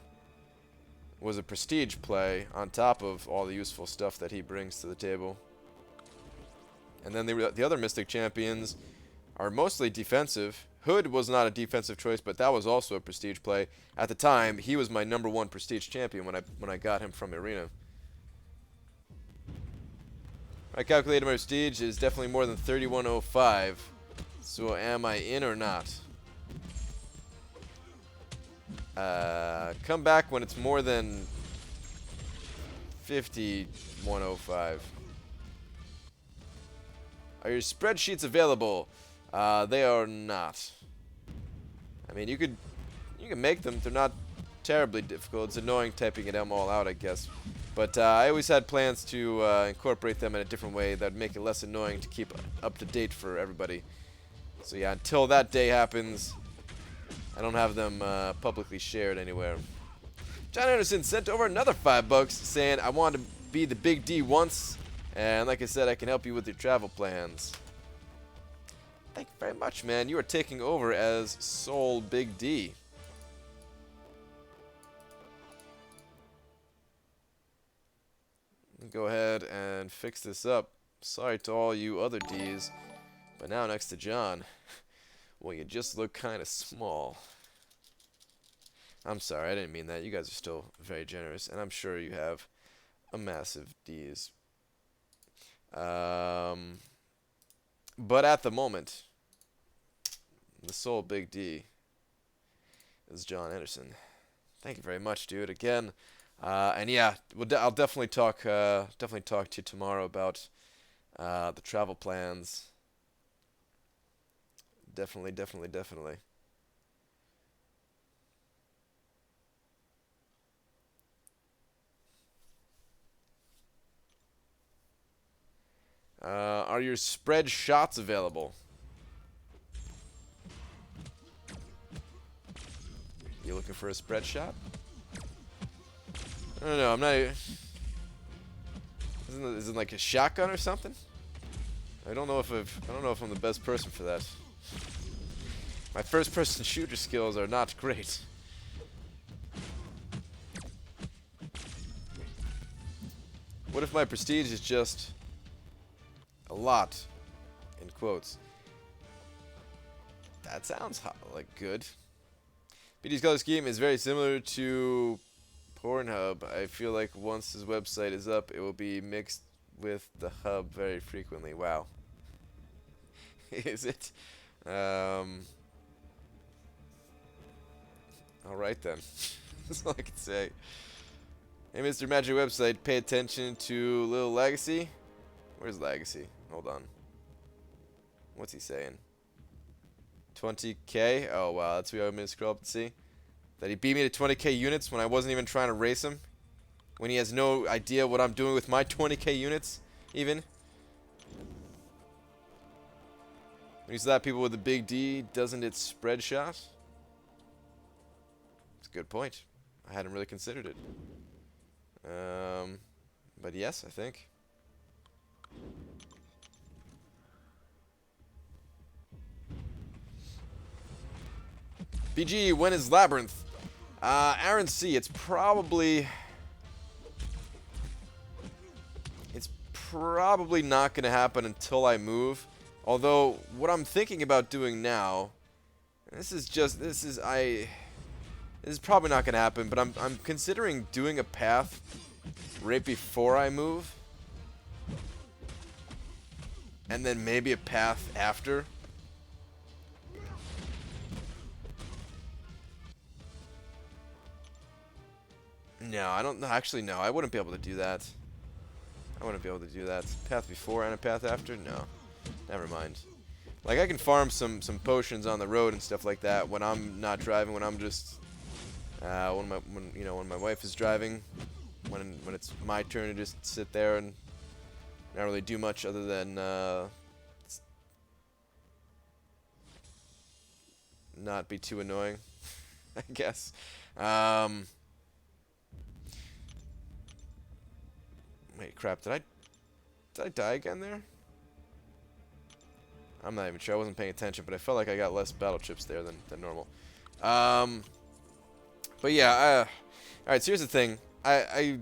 was a prestige play on top of all the useful stuff that he brings to the table. And then the other Mystic champions are mostly defensive. Hood was not a defensive choice, but that was also a prestige play. At the time, he was my #1 prestige champion when I got him from Arena. I calculated my prestige is definitely more than 3105. So am I in or not? Come back when it's more than 5105. Are your spreadsheets available? They are not. I mean, you can make them. They're not terribly difficult. It's annoying typing it all out, I guess. But I always had plans to incorporate them in a different way that would make it less annoying to keep up to date for everybody. So yeah, until that day happens, I don't have them publicly shared anywhere. John Anderson sent over another $5 saying, I want to be the Big D once, and like I said, I can help you with your travel plans. Thank you very much, man. You are taking over as Soul Big D. Go ahead and fix this up. Sorry to all you other Ds, but now next to John, well, you just look kind of small. I'm sorry, I didn't mean that. You guys are still very generous, and I'm sure you have a massive D's. But at the moment, the sole big D is John Anderson. Thank you very much, dude. Again, and yeah, I'll definitely talk to you tomorrow about the travel plans. Definitely. Are your spread shots available? You looking for a spread shot? I don't know. I'm not. Is it like a shotgun or something? I don't know if I'm the best person for that. My first-person shooter skills are not great. What if my prestige is just a lot, in quotes? That sounds like good. BD's color scheme is very similar to Pornhub. I feel like once his website is up, it will be mixed with the hub very frequently. Wow. Is it? Alright then. That's all I can say. Hey, Mr. Magic Website, pay attention to Little Legacy. Where's Legacy? Hold on. What's he saying? 20k? Oh, wow. That's what you want me to scroll up and see? That he beat me to 20k units when I wasn't even trying to race him? When he has no idea what I'm doing with my 20k units, even? When you slap people with a big D, doesn't it spread shot? It's a good point. I hadn't really considered it. But yes, I think. BG, when is Labyrinth? Aaron C, it's probably not going to happen until I move. Although, what I'm thinking about doing now, this is probably not going to happen, but I'm considering doing a path right before I move. And then maybe a path after. No, I don't know. Actually, no. I wouldn't be able to do that. Path before and a path after? No. Never mind. Like, I can farm some potions on the road and stuff like that when I'm not driving, when I'm just when my wife is driving, when it's my turn to just sit there and not really do much other than not be too annoying, I guess. Wait, crap, did I die again there? I'm not even sure. I wasn't paying attention, but I felt like I got less battle chips there than normal. But yeah, alright, so here's the thing. I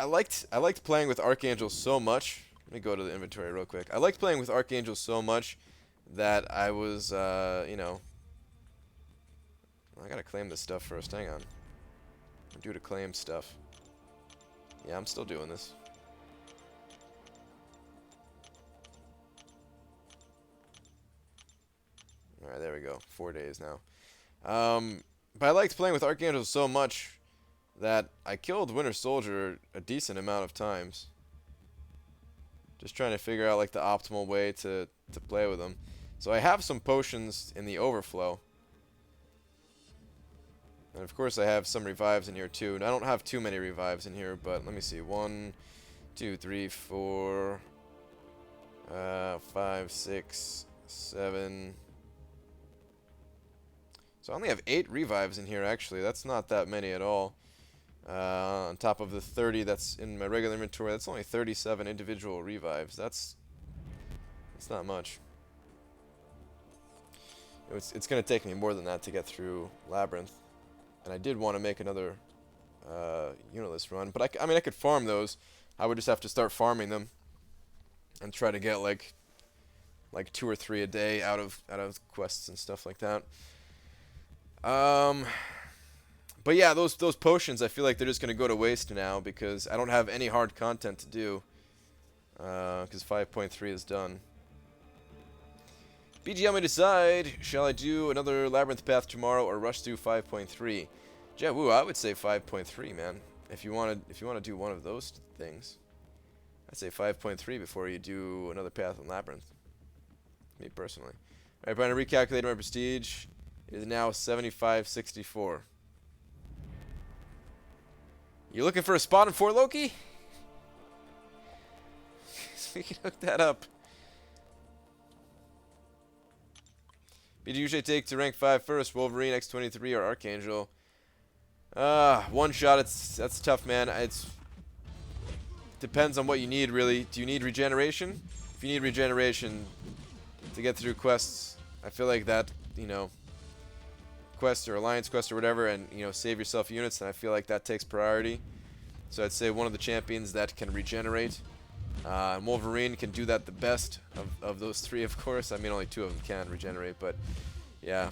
liked playing with Archangel so much. Let me go to the inventory real quick. I liked playing with Archangel so much that I was, you know... I gotta claim this stuff first. Hang on. I'm due to claim stuff. Yeah, I'm still doing this. Alright, there we go. 4 days now. But I liked playing with Archangel so much that I killed Winter Soldier a decent amount of times. Just trying to figure out like the optimal way to play with him. So I have some potions in the overflow. And of course I have some revives in here too. And I don't have too many revives in here, but let me see. 1, 2, 3, 4, 5, 6, 7. So I only have 8 revives in here actually. That's not that many at all. On top of the 30 that's in my regular inventory, that's only 37 individual revives. That's not much. It's going to take me more than that to get through Labyrinth. And I did want to make another unitless run, but I mean I could farm those. I would just have to start farming them and try to get like 2 or 3 a day out of quests and stuff like that. But yeah, those potions, I feel like they're just gonna go to waste now because I don't have any hard content to do. Because 5.3 is done. BG, help me decide. Shall I do another Labyrinth Path tomorrow or rush through 5.3? Jawoo, I would say 5.3, man. If you want to do one of those things, I'd say 5.3 before you do another Path in Labyrinth. Me personally. All right, Brian, recalculate my prestige. It is now 7564. You looking for a spot in Fort Loki? We can hook that up. But you usually take to rank 5 first, Wolverine, X23, or Archangel. One shot, that's tough, man. It's depends on what you need, really. Do you need regeneration? If you need regeneration to get through quests, I feel like that, you know, quest or alliance quest or whatever, and, you know, save yourself units, and I feel like that takes priority. So I'd say one of the champions that can regenerate. And Wolverine can do that the best of those 3, of course. I mean, only 2 of them can regenerate, but yeah.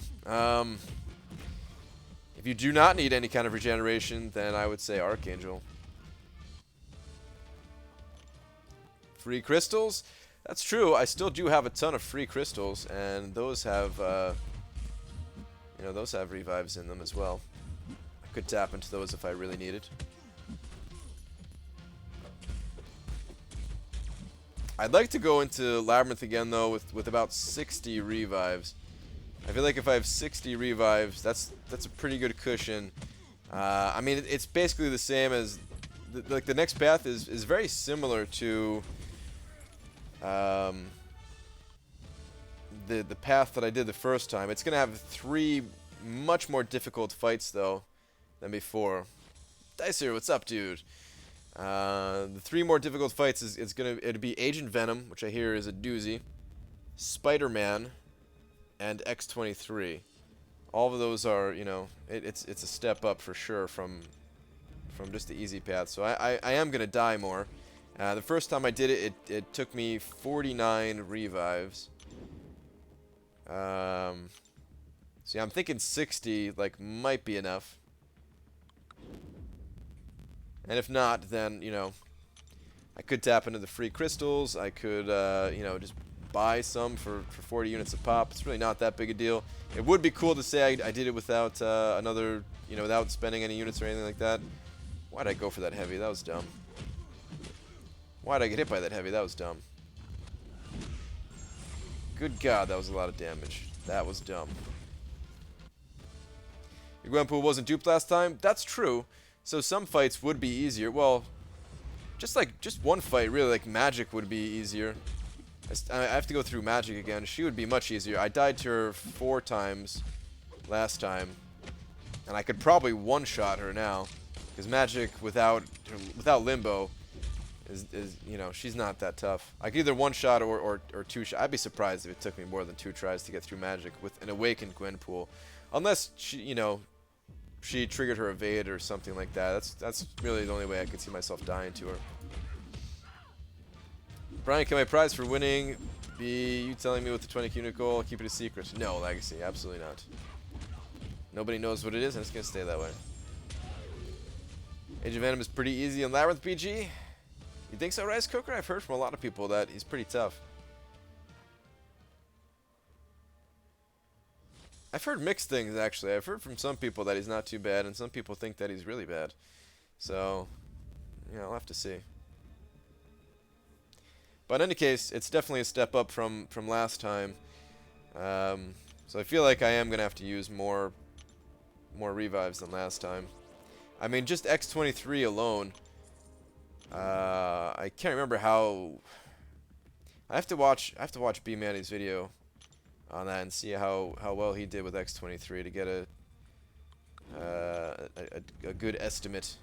If you do not need any kind of regeneration, then I would say Archangel. Free crystals? That's true. I still do have a ton of free crystals, and those have, you know, those have revives in them as well. I could tap into those if I really needed. I'd like to go into Labyrinth again, though, with about 60 revives. I feel like if I have 60 revives, that's a pretty good cushion. I mean, it's basically the same as... like, the next path is very similar to... the path that I did the first time. It's going to have 3 much more difficult fights, though, than before. Dicer, what's up, dude? The 3 more difficult fights it'd be Agent Venom, which I hear is a doozy, Spider-Man, and X23. All of those are, you know, it's a step up for sure from just the easy path. So I am gonna die more. The first time I did it, it took me 49 revives. So yeah, I'm thinking 60 like might be enough. And if not, then, you know, I could tap into the free crystals. I could, you know, just buy some for 40 units a pop. It's really not that big a deal. It would be cool to say I did it without another, you know, without spending any units or anything like that. Why'd I go for that heavy? That was dumb. Why'd I get hit by that heavy? That was dumb. Good God, that was a lot of damage. That was dumb. Your Gwenpool wasn't duped last time? That's true. So some fights would be easier. Well, just one fight, really, like Magic would be easier. I have to go through Magic again. She would be much easier. I died to her 4 times last time, and I could probably one-shot her now, because Magic without Limbo is, you know, she's not that tough. I could either one-shot or 2-shot. I'd be surprised if it took me more than 2 tries to get through Magic with an Awakened Gwenpool, unless she, you know, she triggered her evade or something like that. That's really the only way I could see myself dying to her. Brian, can my prize for winning be you telling me what the 20 unit goal? Keep it a secret. No, Legacy, absolutely not. Nobody knows what it is, and it's gonna stay that way. Age of Venom is pretty easy in Labyrinth PG. You think so, Rice Cooker? I've heard from a lot of people that he's pretty tough. I've heard mixed things, actually. I've heard from some people that he's not too bad, and some people think that he's really bad. So, yeah, I'll have to see. But in any case, it's definitely a step up from last time. So I feel like I am going to have to use more revives than last time. I mean, just X23 alone, I can't remember how... I have to watch B-Manny's video on that and see how well he did with X23 to get a good estimate.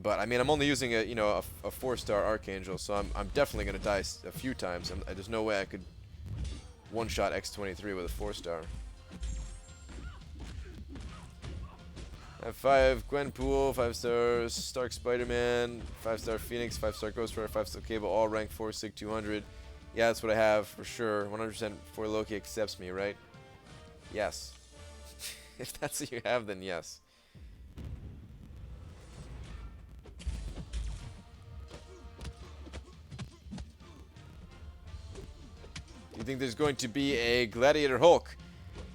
But I mean, I'm only using a 4-star Archangel, so I'm definitely gonna die a few times. There's no way I could one-shot X23 with a 4-star. 5 Gwenpool, 5-star Stark Spider-Man, 5-star Phoenix, 5-star Ghost Rider, 5-star Cable, all rank 4, Sig 200. Yeah, that's what I have for sure. 100% for Loki accepts me, right? Yes. If that's what you have, then yes. Do you think there's going to be a Gladiator Hulk?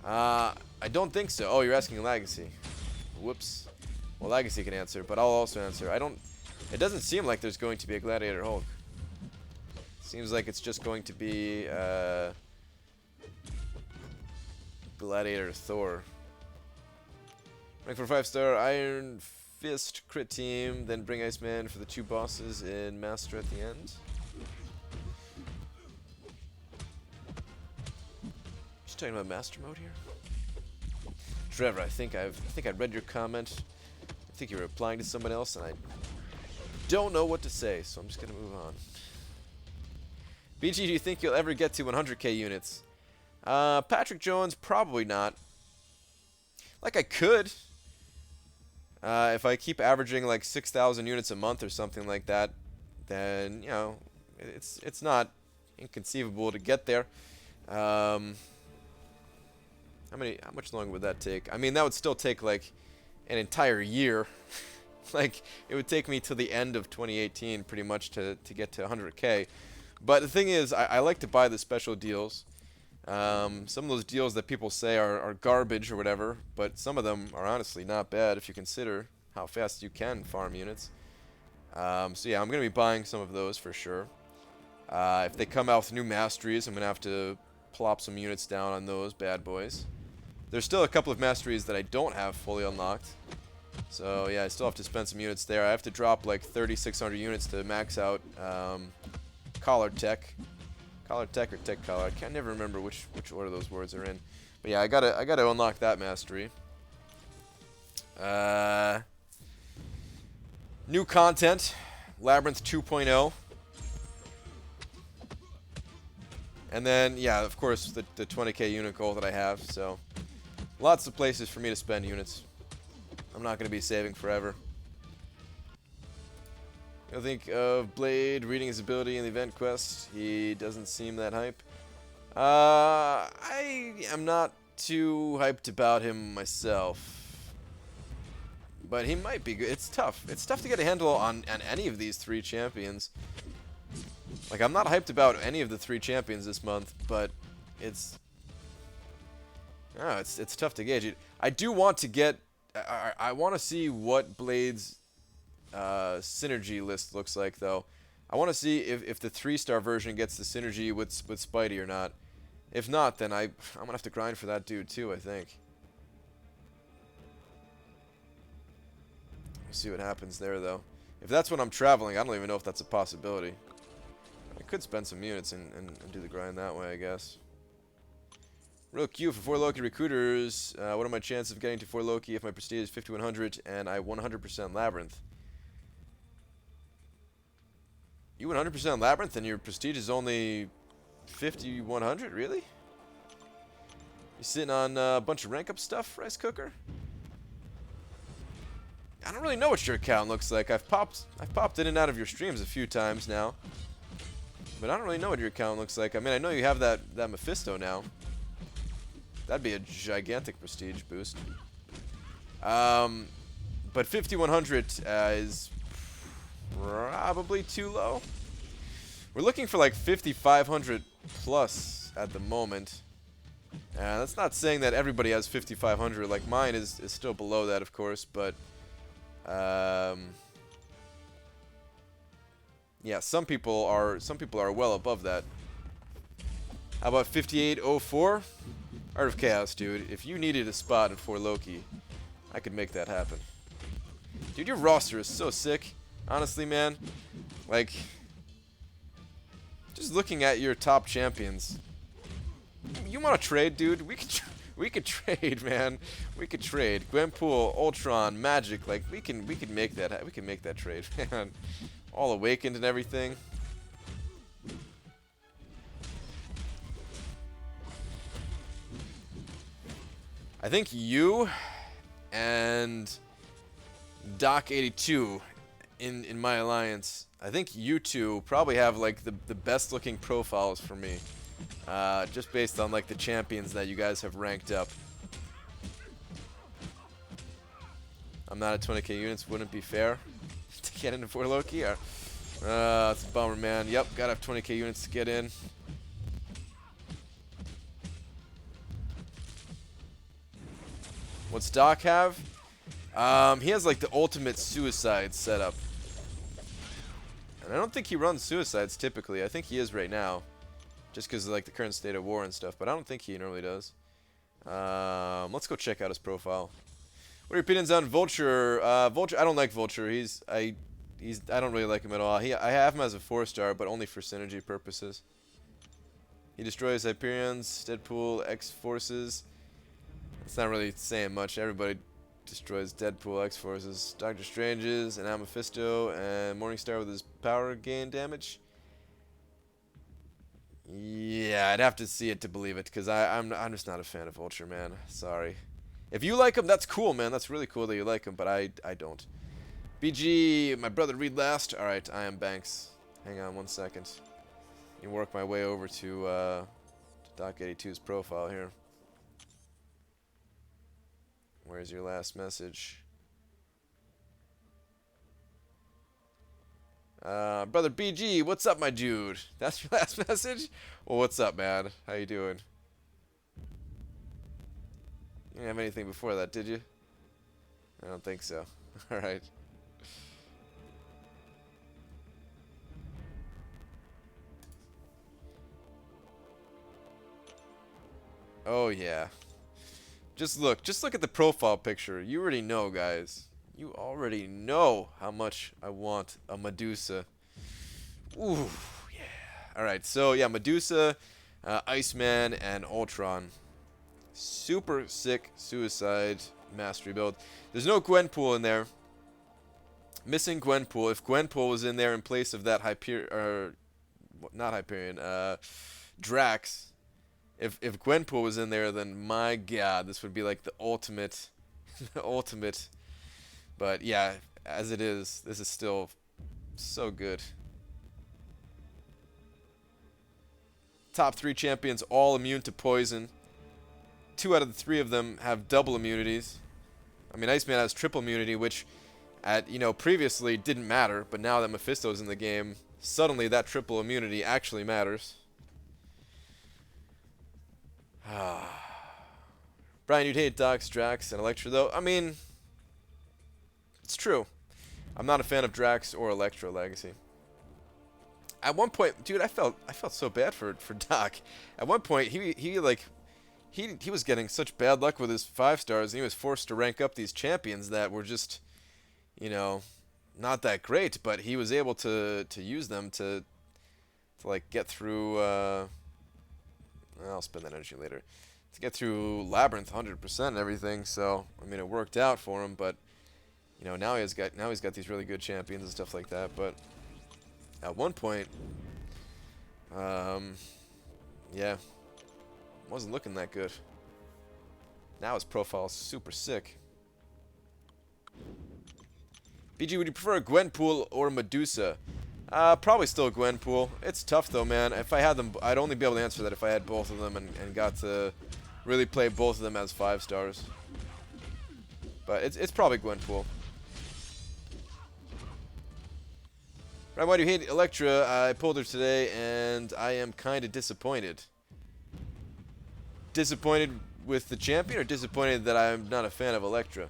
I don't think so. Oh, you're asking Legacy. Whoops. Well, Legacy can answer, but I'll also answer. It doesn't seem like there's going to be a Gladiator Hulk. Seems like it's just going to be Gladiator Thor. Rank for 5-star Iron Fist crit team, then bring Iceman for the 2 bosses in Master at the end. Just talking about Master mode here. Trevor, I think I read your comment. I think you're replying to someone else, and I don't know what to say, so I'm just gonna move on. BG, do you think you'll ever get to 100k units? Patrick Jones, probably not. Like, I could. If I keep averaging like 6,000 units a month or something like that, then, you know, it's not inconceivable to get there. How much longer would that take? I mean, that would still take like an entire year. Like, it would take me to the end of 2018 pretty much to get to 100k. But the thing is, I like to buy the special deals. Some of those deals that people say are garbage or whatever, but some of them are honestly not bad if you consider how fast you can farm units. So yeah, I'm going to be buying some of those for sure. If they come out with new masteries, I'm going to have to plop some units down on those bad boys. There's still a couple of masteries that I don't have fully unlocked. So yeah, I still have to spend some units there. I have to drop like 3,600 units to max out Collar Tech. Collar Tech or Tech Collar. I can't never remember which order those words are in. But yeah, I gotta unlock that mastery. New content, Labyrinth 2.0. And then, yeah, of course, the 20k unit goal that I have. So, lots of places for me to spend units. I'm not going to be saving forever. I think of Blade reading his ability in the event quest. He doesn't seem that hype. I am not too hyped about him myself. But he might be good. It's tough. It's tough to get a handle on any of these 3 champions. Like, I'm not hyped about any of the 3 champions this month, but it's tough to gauge. I do want to get... I want to see what Blade's synergy list looks like, though. I want to see if the 3-star version gets the synergy with Spidey or not. If not, then I'm going to have to grind for that dude, too, I think. We'll see what happens there, though. If that's when I'm traveling, I don't even know if that's a possibility. I could spend some units and do the grind that way, I guess. Real Q for 4 Loki recruiters. What are my chances of getting to 4 Loki if my prestige is 5100 and I 100% Labyrinth? You 100% Labyrinth and your prestige is only 5100? Really? You sitting on a bunch of rank up stuff, rice cooker? I don't really know what your account looks like. I've popped in and out of your streams a few times now. But I don't really know what your account looks like. I mean, I know you have that Mephisto now. That'd be a gigantic prestige boost. But 5100 is probably too low. We're looking for like 5500 plus at the moment. That's not saying that everybody has 5500. Like, mine is still below that, of course, but yeah, some people are well above that. How about 5804? Art of Chaos, dude. If you needed a spot in 4 Loki, I could make that happen. Dude, your roster is so sick. Honestly, man. Like, just looking at your top champions. You want to trade, dude? We could trade, man. We could trade. Gwenpool, Ultron, Magic. Like, we can make that. We can make that trade, man. All awakened and everything. I think you and Doc82 in my alliance. I think you two probably have like the best looking profiles for me. Just based on like the champions that you guys have ranked up. I'm not at 20k units, wouldn't be fair to get into 4 Loki. That's a bummer, man. Yep, gotta have 20k units to get in. What's Doc have? He has like the ultimate suicide setup. And I don't think he runs suicides typically. I think he is right now. Just because of like the current state of war and stuff. But I don't think he normally does. Let's go check out his profile. What are your opinions on Vulture? Vulture, I don't like Vulture. I don't really like him at all. I have him as a 4-star, but only for synergy purposes. He destroys Hyperions, Deadpool, X-Forces. It's not really saying much. Everybody destroys Deadpool, X-Forces, Doctor Strange's, and Mephisto, and Morningstar with his power gain damage. Yeah, I'd have to see it to believe it, because I'm just not a fan of Vulture, man. Sorry. If you like him, that's cool, man. That's really cool that you like him, but I don't. BG, my brother read last. Alright, I am Banks. Hang on 1 second. You work my way over to Doc82's profile here. Where's your last message? Brother BG, what's up, my dude? That's your last message? Well, what's up, man? How you doing? You didn't have anything before that, did you? I don't think so. Alright. Oh, yeah. Just look at the profile picture. You already know, guys. You already know how much I want a Medusa. Ooh, yeah. Alright, so yeah, Medusa, Iceman, and Ultron. Super sick suicide mastery build. There's no Gwenpool in there. Missing Gwenpool. If Gwenpool was in there in place of that not Hyperion, Drax. If Gwenpool was in there, then my god, this would be like the ultimate, the ultimate. But yeah, as it is, this is still so good. Top 3 champions all immune to poison. 2 out of the 3 of them have double immunities. I mean, Iceman has triple immunity, which previously didn't matter, but now that Mephisto's in the game, suddenly that triple immunity actually matters. Brian, you'd hate Docs, Drax, and Elektra, though. I mean, it's true. I'm not a fan of Drax or Elektra Legacy. At one point, dude, I felt so bad for Doc. At one point, he was getting such bad luck with his 5-stars, and he was forced to rank up these champions that were just, not that great. But he was able to use them to like get through. I'll spend that energy later. To get through Labyrinth 100% and everything. So I mean, it worked out for him. But now he's got these really good champions and stuff like that. But at one point, yeah, wasn't looking that good. Now his profile's super sick. BG, would you prefer a Gwenpool or Medusa? Probably still Gwenpool. It's tough though, man. If I had them, I'd only be able to answer that if I had both of them and got to really play both of them as 5-stars. But it's probably Gwenpool. Right, why do you hate Elektra? I pulled her today and I am kind of disappointed. Disappointed with the champion or disappointed that I'm not a fan of Elektra?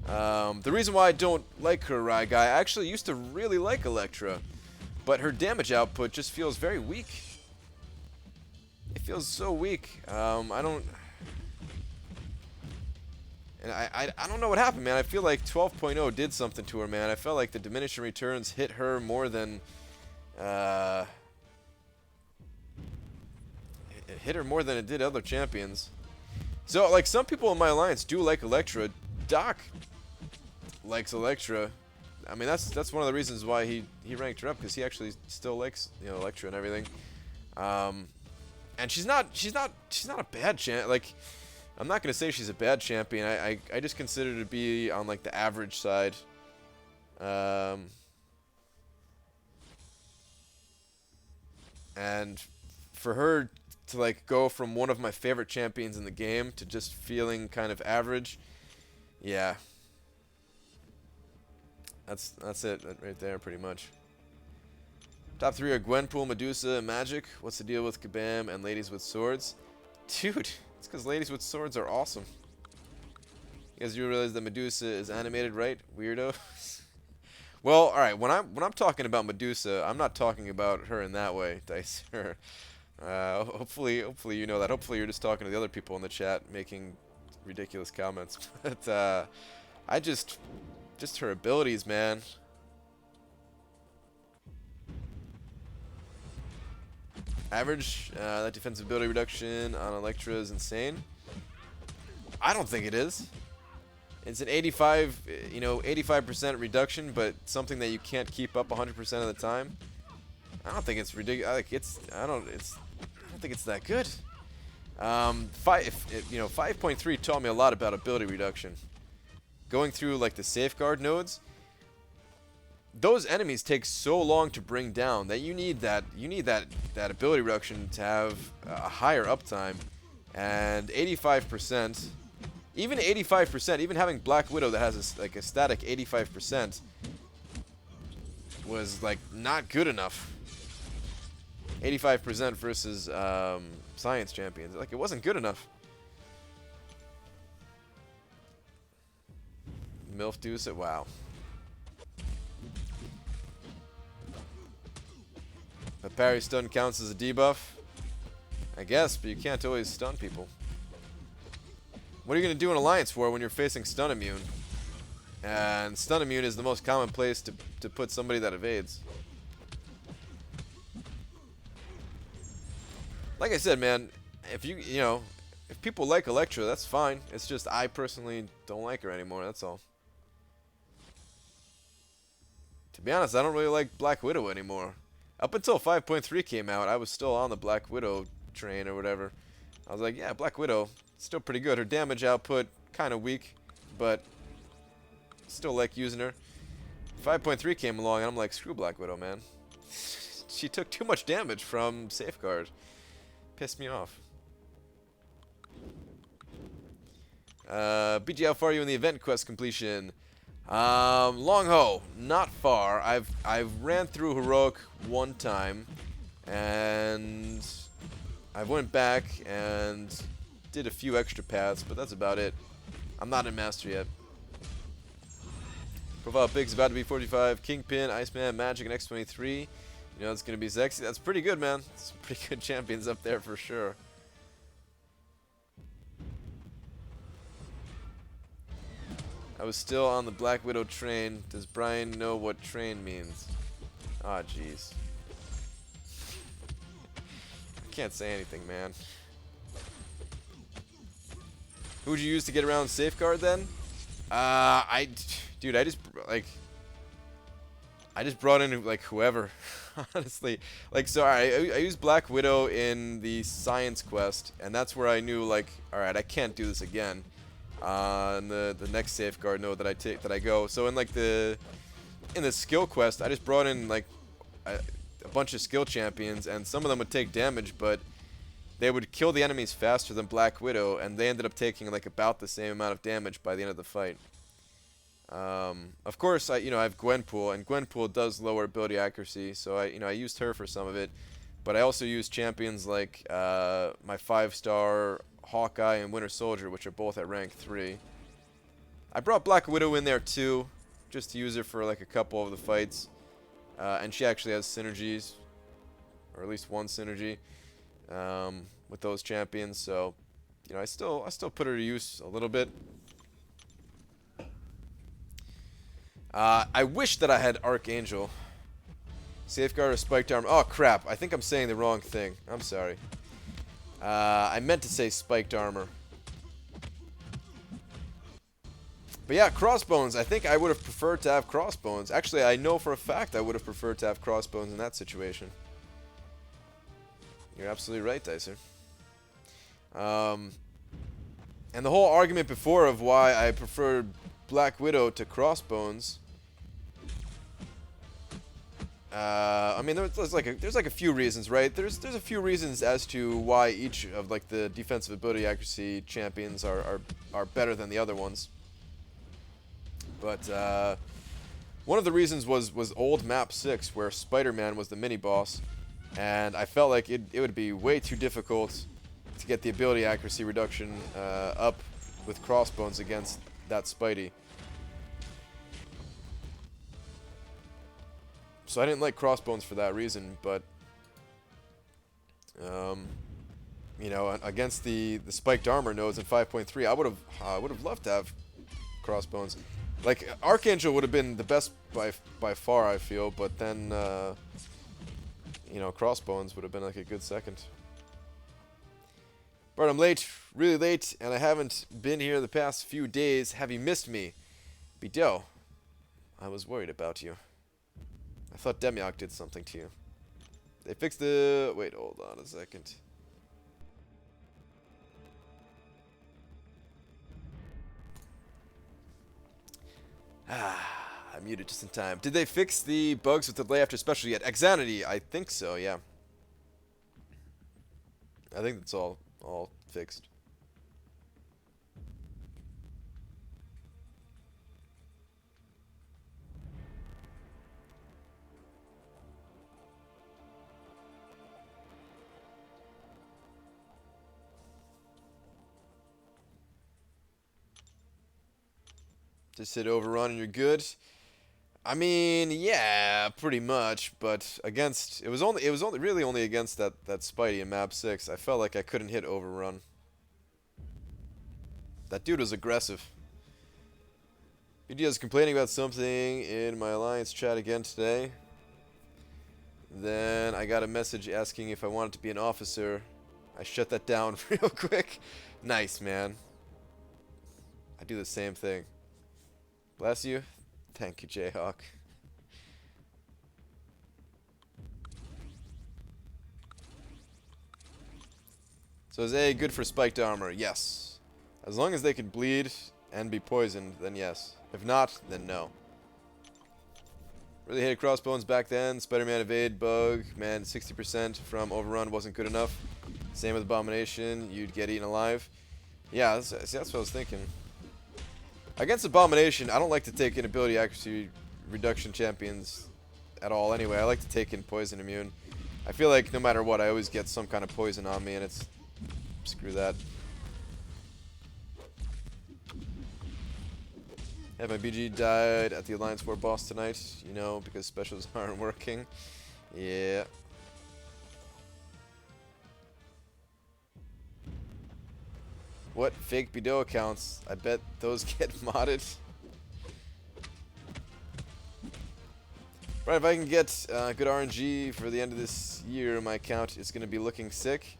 The reason why I don't like her, Rye Guy, I actually used to really like Elektra, but her damage output just feels very weak. It feels so weak. I don't know what happened, man. I feel like 12.0 did something to her, man. I felt like the diminishing returns hit her more than it hit her more than it did other champions. So, like, some people in my alliance do like Elektra. Doc likes Elektra. I mean, that's one of the reasons why he ranked her up, because he actually still likes Elektra and everything. And she's not a bad champ. Like, I'm not gonna say she's a bad champion. I just consider her to be on like the average side. And for her to like go from one of my favorite champions in the game to just feeling kind of average, yeah. That's it right there, pretty much. Top 3 are Gwenpool, Medusa, and Magic. What's the deal with Kabam and Ladies with Swords? Dude, it's because Ladies with Swords are awesome. You guys do realize that Medusa is animated, right? Weirdo. Well, all right. When I'm talking about Medusa, I'm not talking about her in that way, Dicer. Hopefully you know that. Hopefully you're just talking to the other people in the chat making ridiculous comments. But I just her abilities, man. Average, that defensive ability reduction on Electra is insane. I don't think it is. It's an 85% reduction, but something that you can't keep up 100% of the time. I don't think it's ridiculous. I don't think it's that good. 5.3 taught me a lot about ability reduction. Going through like the safeguard nodes, those enemies take so long to bring down that you need that ability reduction to have a higher uptime. And 85%, even 85%, even having Black Widow that has a static 85% was like not good enough. 85% versus Science Champions, like it wasn't good enough. MILF Deuce it, wow. A parry stun counts as a debuff? I guess, but you can't always stun people. What are you going to do in Alliance War when you're facing stun immune? And stun immune is the most common place to put somebody that evades. Like I said, man, if if people like Electra, that's fine. It's just I personally don't like her anymore, that's all. To be honest, I don't really like Black Widow anymore. Up until 5.3 came out, I was still on the Black Widow train or whatever. I was like, yeah, Black Widow, still pretty good. Her damage output, kind of weak, but still like using her. 5.3 came along, and I'm like, screw Black Widow, man. She took too much damage from Safeguard. Pissed me off. BG, how far are you in the event quest completion? Long Ho, not far. I've ran through Heroic one time, and I went back and did a few extra paths, but that's about it. I'm not in Master yet. Profile Pig's about to be 45. Kingpin, Iceman, Magic, and X23. You know it's gonna be sexy. That's pretty good, man. Some pretty good champions up there for sure. I was still on the Black Widow train. Does Brian know what train means? Ah, jeez. I can't say anything, man. Who'd you use to get around Safeguard then? Dude, I just brought in like whoever, honestly. Like, so I used Black Widow in the Science quest, and that's where I knew like, all right, I can't do this again. On the next Safeguard node that I go. So in like in the skill quest, I just brought in like a bunch of skill champions, and some of them would take damage, but they would kill the enemies faster than Black Widow, and they ended up taking like about the same amount of damage by the end of the fight. Of course, I have Gwenpool, and Gwenpool does lower ability accuracy, so I used her for some of it, but I also used champions like my 5-star Hawkeye and Winter Soldier, which are both at rank 3. I brought Black Widow in there too, just to use her for like a couple of the fights, and she actually has synergies, or at least one synergy, with those champions. So, I still put her to use a little bit. I wish that I had Archangel. Safeguard or Spiked Armor. Oh crap! I think I'm saying the wrong thing. I'm sorry. I meant to say Spiked Armor. But yeah, Crossbones. I think I would have preferred to have Crossbones. Actually, I know for a fact I would have preferred to have Crossbones in that situation. You're absolutely right, Dicer. And the whole argument before of why I prefer Black Widow to Crossbones. I mean, there's like a few reasons, right? There's a few reasons as to why each of like the defensive ability accuracy champions are better than the other ones. But one of the reasons was old map 6, where Spider-Man was the mini boss, and I felt like it would be way too difficult to get the ability accuracy reduction up with Crossbones against that Spidey. So I didn't like Crossbones for that reason, but you know, against the spiked armor nodes in 5.3, I would have loved to have Crossbones. Like Archangel would have been the best by far, I feel, but then you know, Crossbones would have been like a good second. But I'm late, really late, and I haven't been here the past few days. Have you missed me? Bido, I was worried about you. I thought Demiok did something to you. They fixed the... Wait, hold on a second. I muted just in time. Did they fix the bugs with the delay after special yet? Exanity, I think so, yeah. I think that's all fixed. Just hit overrun and you're good. I mean, yeah, pretty much, but against it was really only against that Spidey in map 6. I felt like I couldn't hit overrun. That dude was aggressive. BD is complaining about something in my alliance chat again today. Then I got a message asking if I wanted to be an officer. I shut that down real quick. Nice, man. I do the same thing. Bless you. Thank you, Jayhawk. So is A good for spiked armor? Yes. As long as they can bleed and be poisoned, then yes. If not, then no. Really hated Crossbones back then. Spider-Man evade bug. Man, 60% from overrun wasn't good enough. Same with Abomination. You'd get eaten alive. Yeah, that's what I was thinking. Against Abomination, I don't like to take in ability accuracy reduction champions at all anyway. I like to take in poison immune. I feel like no matter what, I always get some kind of poison on me, and it's... Screw that. Have my BG died at the Alliance 4 boss tonight, you know, because specials aren't working. Yeah. What? Fake Bido accounts? I bet those get modded. Right, if I can get good RNG for the end of this year, my account is going to be looking sick.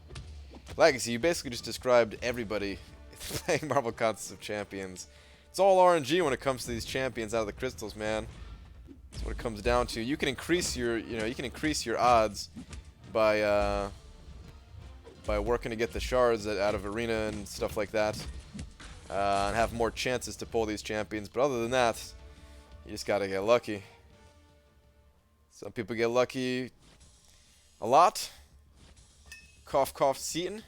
Legacy, you basically just described everybody playing Marvel Contest of Champions. It's all RNG when it comes to these champions out of the crystals, man. That's what it comes down to. You can increase your, you can increase your odds by working to get the shards out of arena and stuff like that, and have more chances to pull these champions. But other than that, you just gotta get lucky. Some people get lucky a lot. Cough, cough, Seaton,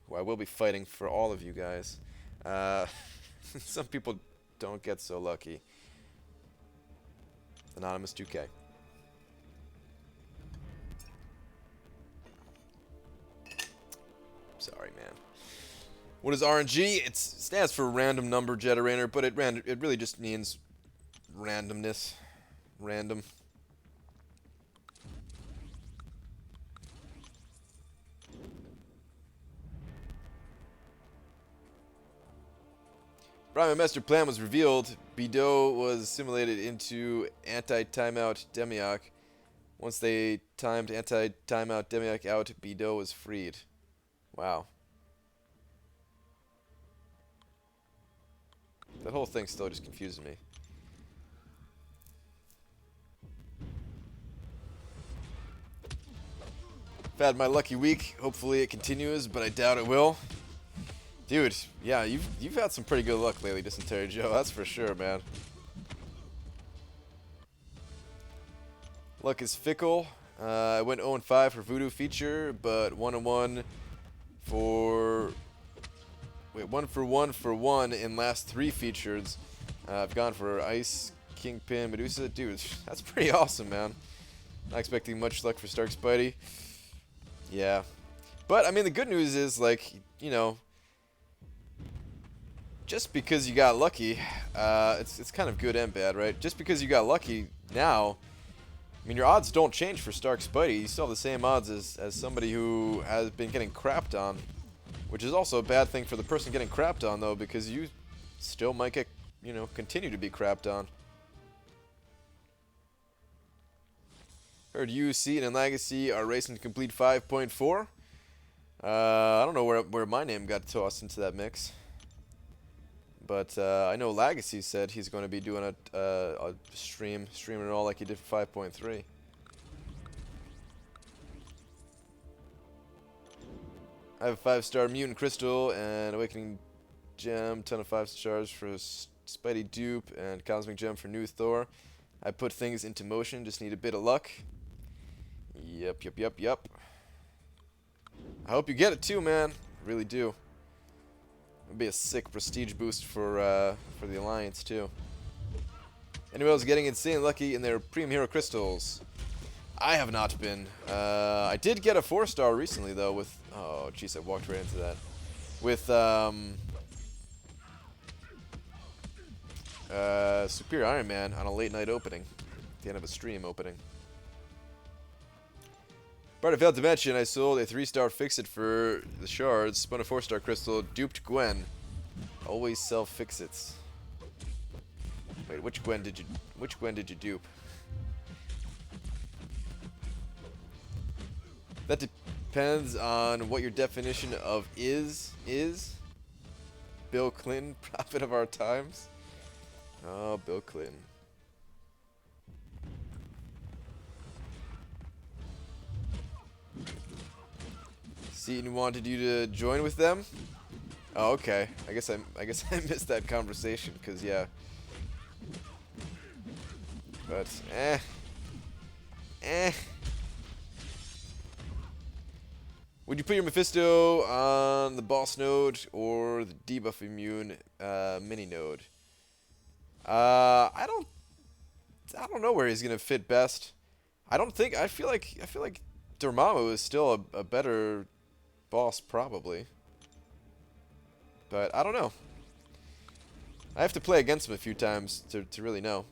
who I will be fighting for all of you guys. Some people don't get so lucky. Anonymous 2K. Sorry, man. What is RNG? It stands for random number generator, but it really just means randomness. Random. Prime Master Plan was revealed. Bido was assimilated into anti-timeout Demiok. Once they timed anti-timeout Demiok out, Bido was freed. Wow. That whole thing still just confuses me. I've had my lucky week. Hopefully it continues, but I doubt it will. Dude, yeah, you've had some pretty good luck lately, Dysentery Joe. That's for sure, man. Luck is fickle. I went 0-5 for Voodoo feature, but 1-1 for... Wait, 1-for-1 in last 3 features. I've gone for Ice, Kingpin, Medusa. Dude, that's pretty awesome, man. Not expecting much luck for Stark Spidey. Yeah. But, I mean, the good news is, like, you know, just because you got lucky, it's kind of good and bad, right? Just because you got lucky now, I mean, your odds don't change for Stark Spidey. You still have the same odds as somebody who has been getting crapped on, which is also a bad thing for the person getting crapped on, though, because you still might get, you know, continue to be crapped on. Heard you, Seaton, and Legacy are racing to complete 5.4. I don't know where my name got tossed into that mix. But I know Legacy said he's going to be doing a streaming it all like he did for 5.3. I have a 5-star Mutant Crystal and Awakening Gem, ton of 5 stars for Spidey Dupe, and Cosmic Gem for New Thor. I put things into motion, just need a bit of luck. Yep. I hope you get it too, man. I really do. It'd be a sick prestige boost for the Alliance too. Anyone else getting insane lucky in their Premium Hero Crystals? I have not been. I did get a 4-star recently though with... Oh, jeez, I walked right into that. With Superior Iron Man on a late night opening. At the end of a stream opening. But I failed to mention I sold a 3-star Fix-It for the shards, spun a 4-star crystal, duped Gwen. Always sell Fix-Its. Wait, which Gwen did you dupe? That depends on what your definition of is. Bill Clinton, prophet of our times. Oh, Bill Clinton. Seaton wanted you to join with them. Oh, okay. I guess I missed that conversation, cause yeah. But Would you put your Mephisto on the boss node or the debuff immune mini node? I don't know where he's gonna fit best. I feel like Dormammu is still a better boss probably. But I don't know. I have to play against him a few times to really know.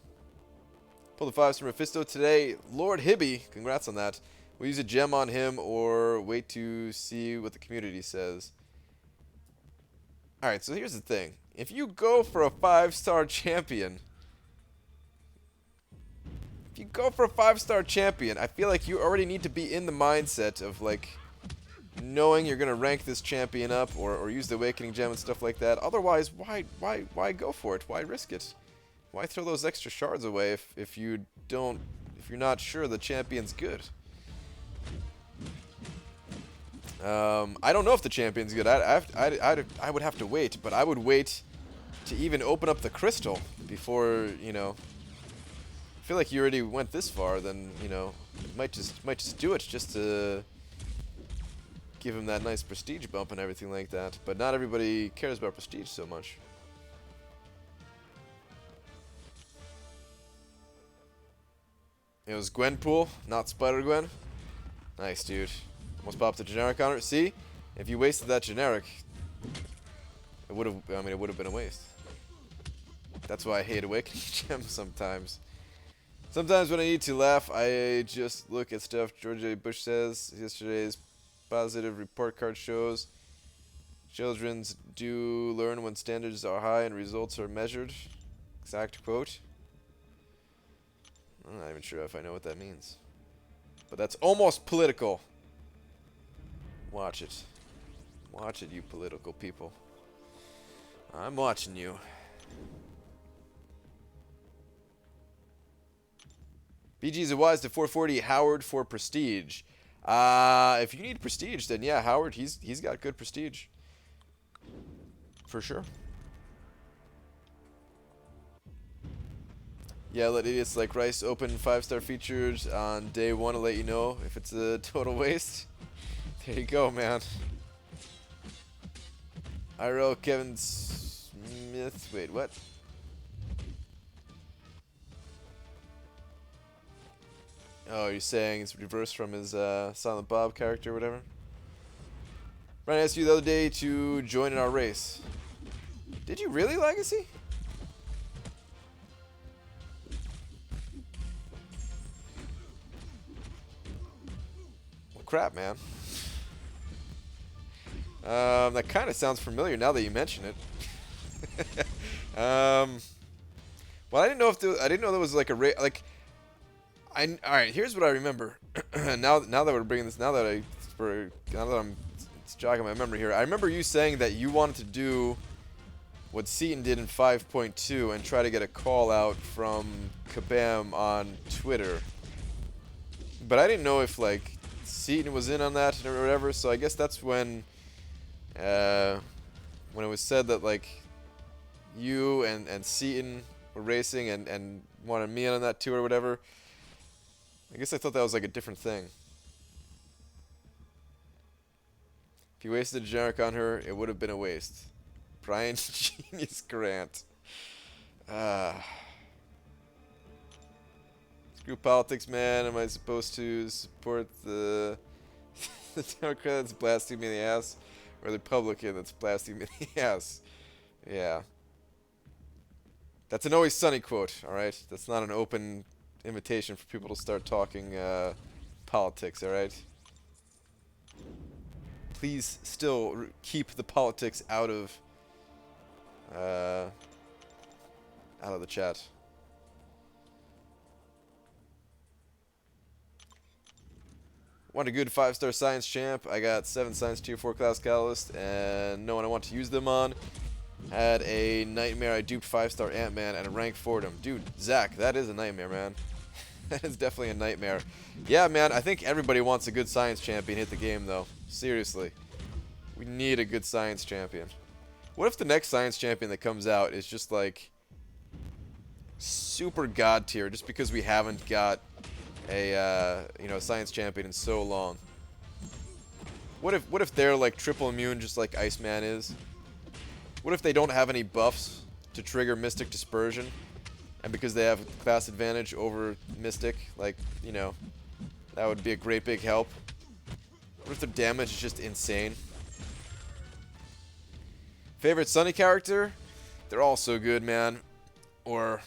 Pull the 5s from Mephisto today. Lord Hibby, congrats on that. We'll use a gem on him or wait to see what the community says. Alright, so here's the thing. If you go for a 5-star champion, I feel like you already need to be in the mindset of, like, knowing you're going to rank this champion up or use the Awakening Gem and stuff like that. Otherwise, why go for it? Why risk it? Why throw those extra shards away if you're not sure the champion's good? I don't know if the champion's good. I would have to wait, but I would wait to even open up the crystal before, you know. I feel like you already went this far, then, you know, might just do it just to give him that nice prestige bump and everything like that. But not everybody cares about prestige so much. It was Gwenpool, not Spider-Gwen. Nice, dude. Almost popped a generic on it. See? If you wasted that generic, it would have been a waste. That's why I hate Awakening Gems sometimes. Sometimes when I need to laugh, I just look at stuff George A. Bush says. Yesterday's positive report card shows children's do learn when standards are high and results are measured. Exact quote. I'm not even sure if I know what that means. But that's almost political. Watch it. Watch it, you political people. I'm watching you. BG's a wise to 440, Howard for prestige. If you need prestige, then yeah, Howard, he's got good prestige. For sure. Yeah, let idiots like Rice open 5-star features on day 1 to let you know if it's a total waste. There you go, man. IRL Kevin Smith. Wait, what? Oh, you're saying it's reversed from his Silent Bob character or whatever? Brian asked you the other day to join in our race. Did you really, Legacy? Well, crap, man. That kind of sounds familiar now that you mention it. Well, I didn't know if there was like a race. Like, all right. Here's what I remember. now that we're bringing this, now that I'm it's jogging my memory here. I remember you saying that you wanted to do what Seaton did in 5.2 and try to get a call out from Kabam on Twitter. But I didn't know if like Seaton was in on that or whatever. So I guess that's when it was said that like you and Seaton were racing and wanted me in on that too or whatever. I guess I thought that was like a different thing. If you wasted a generic on her, it would have been a waste. Brian Genius Grant. Screw politics, man. Am I supposed to support the Democrat that's blasting me in the ass, or the Republican that's blasting me in the ass? Yeah. That's an Always Sunny quote, alright? That's not an open invitation for people to start talking politics, alright? Please still keep the politics out of the chat. Want a good 5-star science champ? I got 7 science tier 4 class catalyst and no one I want to use them on. Had a nightmare. I duped 5-star Ant-Man and a rank Fordham. Dude, Zach, that is a nightmare, man. That is definitely a nightmare. Yeah, man, I think everybody wants a good science champion hit the game, though. Seriously. We need a good science champion. What if the next science champion that comes out is just, like, super god tier, just because we haven't got a, science champion in so long? What if they're, like, triple immune just like Iceman is? What if they don't have any buffs to trigger Mystic Dispersion? And because they have class advantage over Mystic, like, that would be a great big help. What if their damage is just insane? Favorite Sunny character? They're all so good, man. Or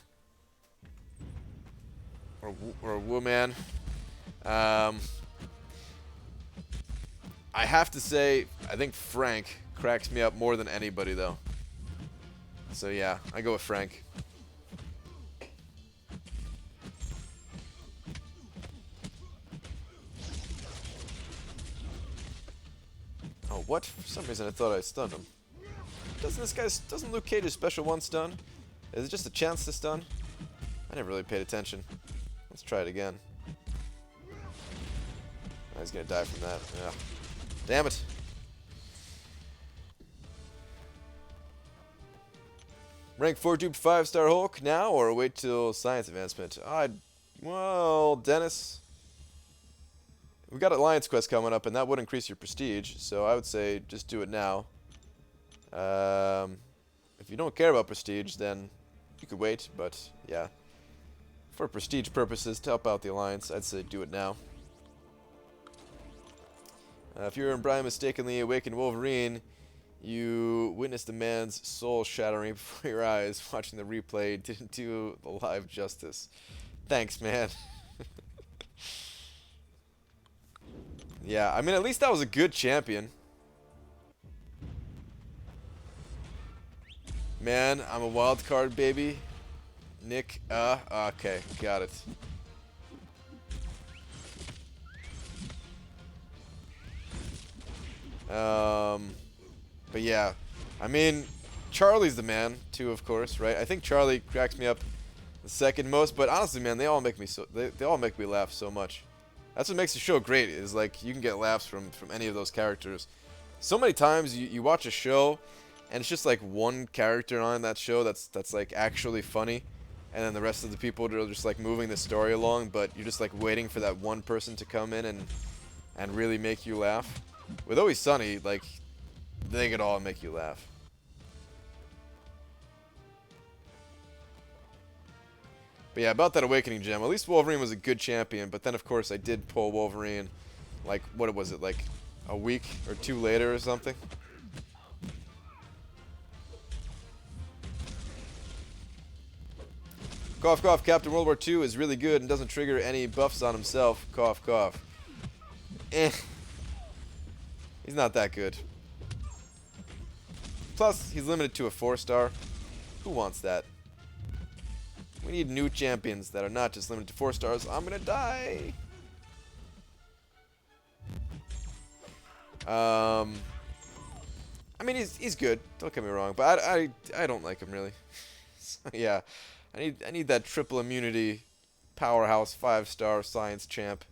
Wooman. I have to say, I think Frank cracks me up more than anybody, though. So yeah, I go with Frank. Oh, what? For some reason I thought I stunned him. Doesn't Luke Cage's special 1 stun? Is it just a chance to stun? I never really paid attention. Let's try it again. Oh, he's gonna die from that. Yeah. Damn it. Rank 4 duped 5-star Hulk now, or wait till science advancement? Well, Dennis, we've got Alliance Quest coming up, and that would increase your prestige, so I would say just do it now. If you don't care about prestige, then you could wait, but yeah. For prestige purposes, to help out the Alliance, I'd say do it now. If you and Brian mistakenly awakened Wolverine, you witnessed a man's soul shattering before your eyes. Watching the replay didn't do the live justice. Thanks, man. Yeah, I mean, at least that was a good champion. Man, I'm a wild card, baby. Nick, okay, got it. But yeah, I mean, Charlie's the man too, of course, right? I think Charlie cracks me up the second most, but honestly, man, they all make me laugh so much. That's what makes the show great, is like you can get laughs from any of those characters. So many times you watch a show and it's just like one character on that show that's like actually funny, and then the rest of the people are just like moving the story along, but you're just like waiting for that one person to come in and really make you laugh. With Always Sunny, like, they could all make you laugh. But yeah, about that Awakening Gem, at least Wolverine was a good champion, but then of course I did pull Wolverine, like, what was it, like a week or two later or something? Cough, cough, Captain World War II is really good and doesn't trigger any buffs on himself. Cough, cough. Eh. He's not that good. Plus, he's limited to a 4-star. Who wants that? We need new champions that are not just limited to 4 stars. I'm gonna die. I mean, he's good. Don't get me wrong, but I don't like him really. So, yeah, I need that triple immunity, powerhouse 5-star science champ.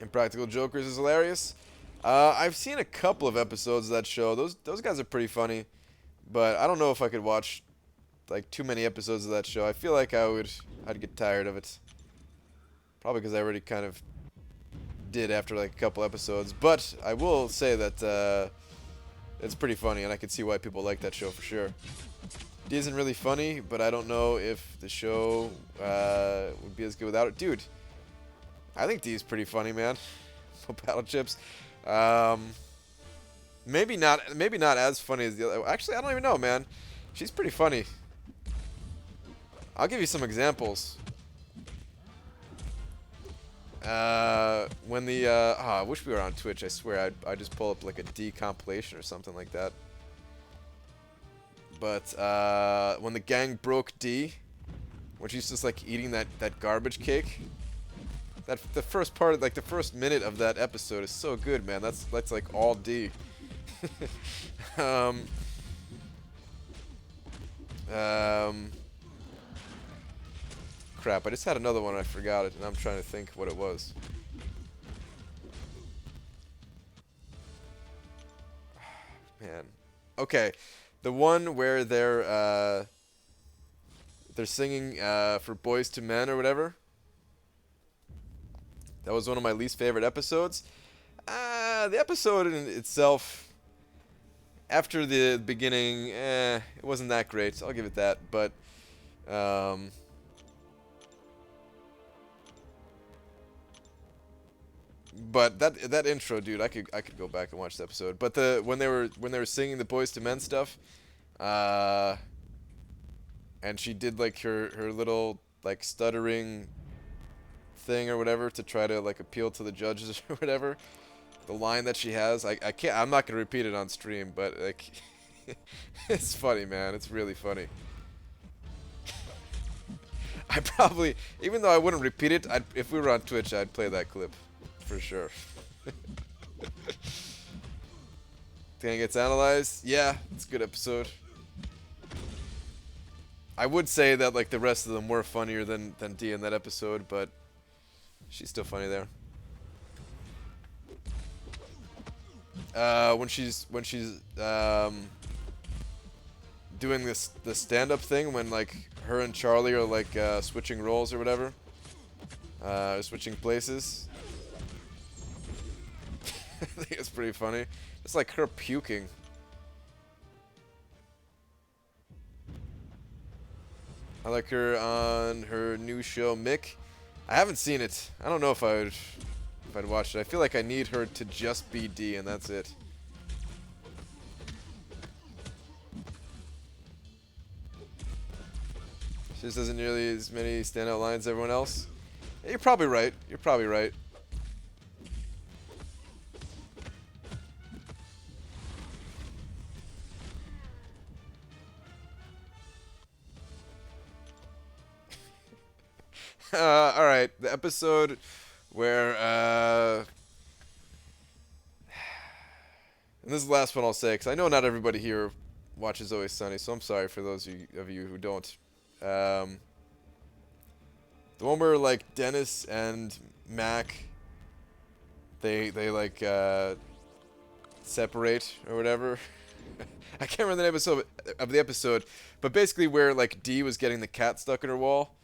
Impractical Jokers is hilarious. I've seen a couple of episodes of that show. Those guys are pretty funny, but I don't know if I could watch like too many episodes of that show. I feel like I'd get tired of it. Probably because I already kind of did after like a couple episodes. But I will say that it's pretty funny, and I can see why people like that show for sure. D isn't really funny, but I don't know if the show would be as good without it. Dude, I think D is pretty funny, man. Battle Chips. Maybe not as funny as the other. Actually, I don't even know, man. She's pretty funny. I'll give you some examples. When the I wish we were on Twitch. I swear I'd just pull up like a D compilation or something like that. But when the gang broke D, when she's just like eating that garbage cake. The first part, like the first minute of that episode, is so good, man. That's like all D. Crap! I just had another one. I forgot it, and I'm trying to think what it was. Man. Okay, the one where they're singing for Boys to Men or whatever. That was one of my least favorite episodes. The episode in itself, after the beginning, it wasn't that great. I'll give it that. But that intro, dude, I could go back and watch the episode. But when they were singing the Boys to Men stuff, and she did like her little like stuttering thing or whatever to try to like appeal to the judges or whatever. The line that she has, I can't. I'm not gonna repeat it on stream, but like, it's funny, man. It's really funny. I probably, even though I wouldn't repeat it, if we were on Twitch, I'd play that clip for sure. Gang gets analyzed. Yeah, it's a good episode. I would say that like the rest of them were funnier than D in that episode, but she's still funny there. When she's doing the stand-up thing, when like her and Charlie are like switching roles or whatever, switching places. I think it's pretty funny. It's like her puking. I like her on her new show, Mick. I haven't seen it. I don't know if I'd watch it. I feel like I need her to just be D, and that's it. She just doesn't nearly as many standout lines as everyone else. Yeah, you're probably right. You're probably right. Alright, the episode where And this is the last one I'll say, because I know not everybody here watches Always Sunny, so I'm sorry for those of you who don't. The one where, like, Dennis and Mac, they like, separate or whatever. I can't remember the name of the episode, but basically where, like, Dee was getting the cat stuck in her wall.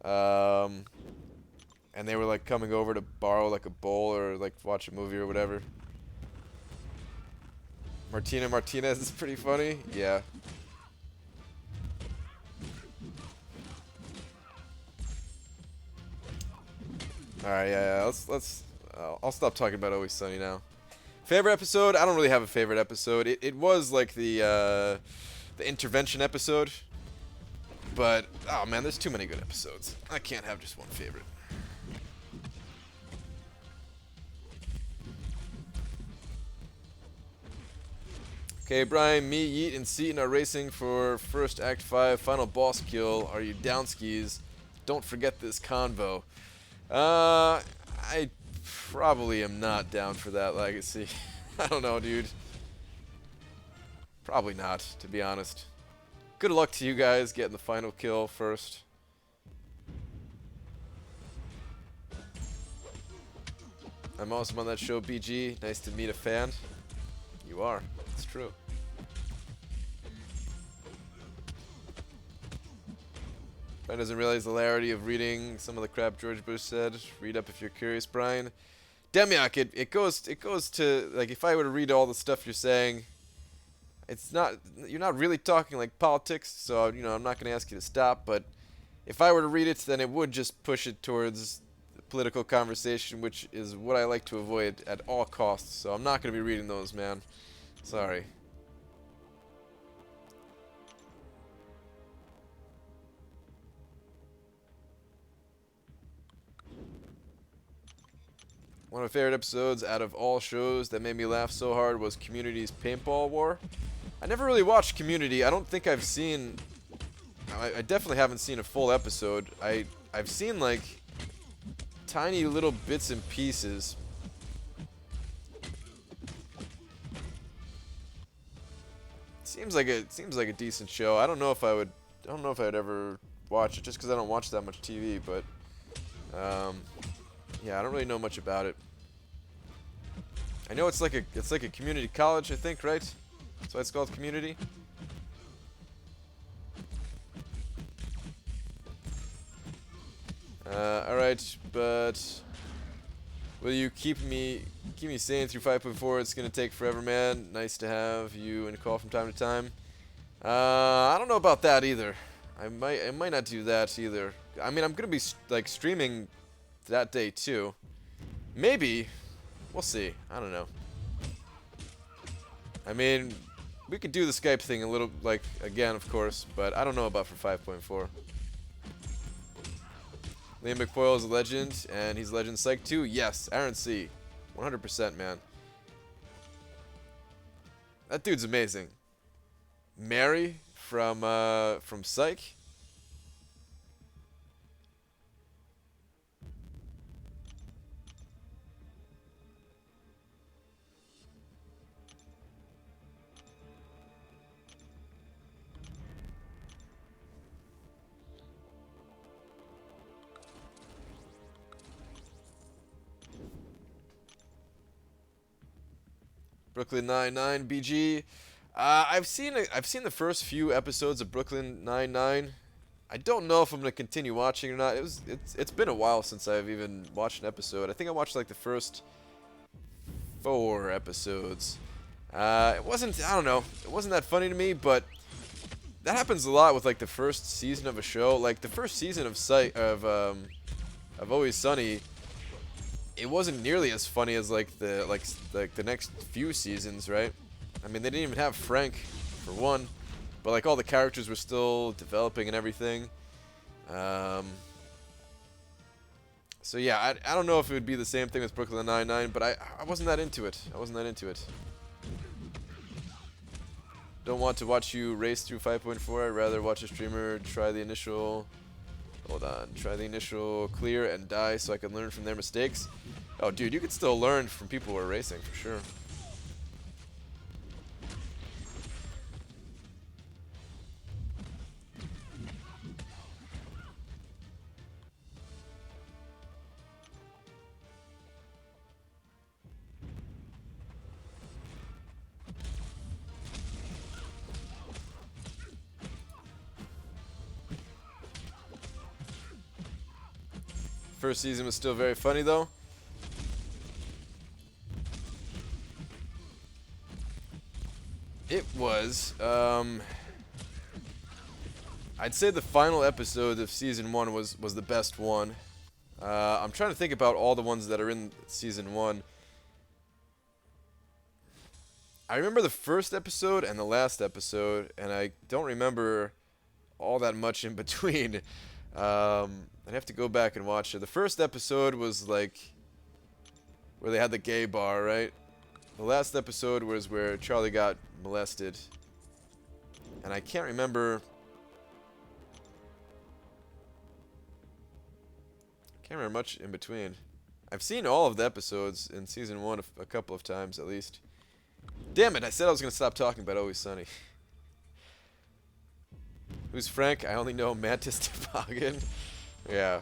And they were, like, coming over to borrow, like, a bowl or, like, watch a movie or whatever. Martina Martinez is pretty funny. Yeah. Alright, yeah. I'll stop talking about Always Sunny now. Favorite episode? I don't really have a favorite episode. It was like the intervention episode. But, oh man, there's too many good episodes. I can't have just one favorite. Okay, Brian, me, Yeet, and Seaton are racing for first Act 5 final boss kill. Are you down, skis? Don't forget this convo. I probably am not down for that legacy. I don't know, dude. Probably not, to be honest. Good luck to you guys getting the final kill first. I'm awesome on that show, BG. Nice to meet a fan. You are. It's true. Brian doesn't realize the hilarity of reading some of the crap George Bush said. Read up if you're curious, Brian. Demiak, it goes to, like, if I were to read all the stuff you're saying, it's not, you're not really talking like politics, so, you know, I'm not going to ask you to stop, but if I were to read it, then it would just push it towards the political conversation, which is what I like to avoid at all costs, so I'm not going to be reading those, man. Sorry. One of my favorite episodes out of all shows that made me laugh so hard was Community's Paintball War. I never really watched Community. I don't think I've seen... I definitely haven't seen a full episode. I've seen, like, tiny little bits and pieces. Seems like a decent show. I don't know if I'd ever watch it just because I don't watch that much TV, but yeah, I don't really know much about it. I know it's like a community college, I think, right? That's why it's called Community. All right, but will you keep me sane through 5.4? It's gonna take forever, man. Nice to have you in a call from time to time. I don't know about that either. I might not do that either. I mean, I'm gonna be like streaming that day too. Maybe. We'll see. I don't know. I mean, we could do the Skype thing a little, like, again, of course, but I don't know about for 5.4. Liam McFoyle is a legend, and he's Legend Psych too. Yes, Aaron C. 100%, man. That dude's amazing. Mary from Psych. Brooklyn Nine-Nine, BG. I've seen the first few episodes of Brooklyn Nine-Nine. I don't know if I'm gonna continue watching or not. It's been a while since I've even watched an episode. I think I watched like the first 4 episodes. It wasn't, I don't know, it wasn't that funny to me, but that happens a lot with like the first season of a show. Like the first season of Always Sunny, it wasn't nearly as funny as like the next few seasons, right? I mean, they didn't even have Frank for one, but like all the characters were still developing and everything. So yeah, I don't know if it would be the same thing with Brooklyn Nine-Nine, but I wasn't that into it. I wasn't that into it. Don't want to watch you race through 5.4. I'd rather watch a streamer try the initial... Hold on. Try the initial clear and die so I can learn from their mistakes. Oh, dude, you can still learn from people who are racing, for sure. First season was still very funny, though. It was. I'd say the final episode of season 1 was the best one. I'm trying to think about all the ones that are in season 1. I remember the first episode and the last episode, and I don't remember all that much in between. I'd have to go back and watch it. The first episode was like where they had the gay bar, right? The last episode was where Charlie got molested. And I can't remember much in between. I've seen all of the episodes in season 1 a couple of times at least. Damn it, I said I was going to stop talking about Always Sunny. Who's Frank? I only know Mantis Toboggan. Yeah.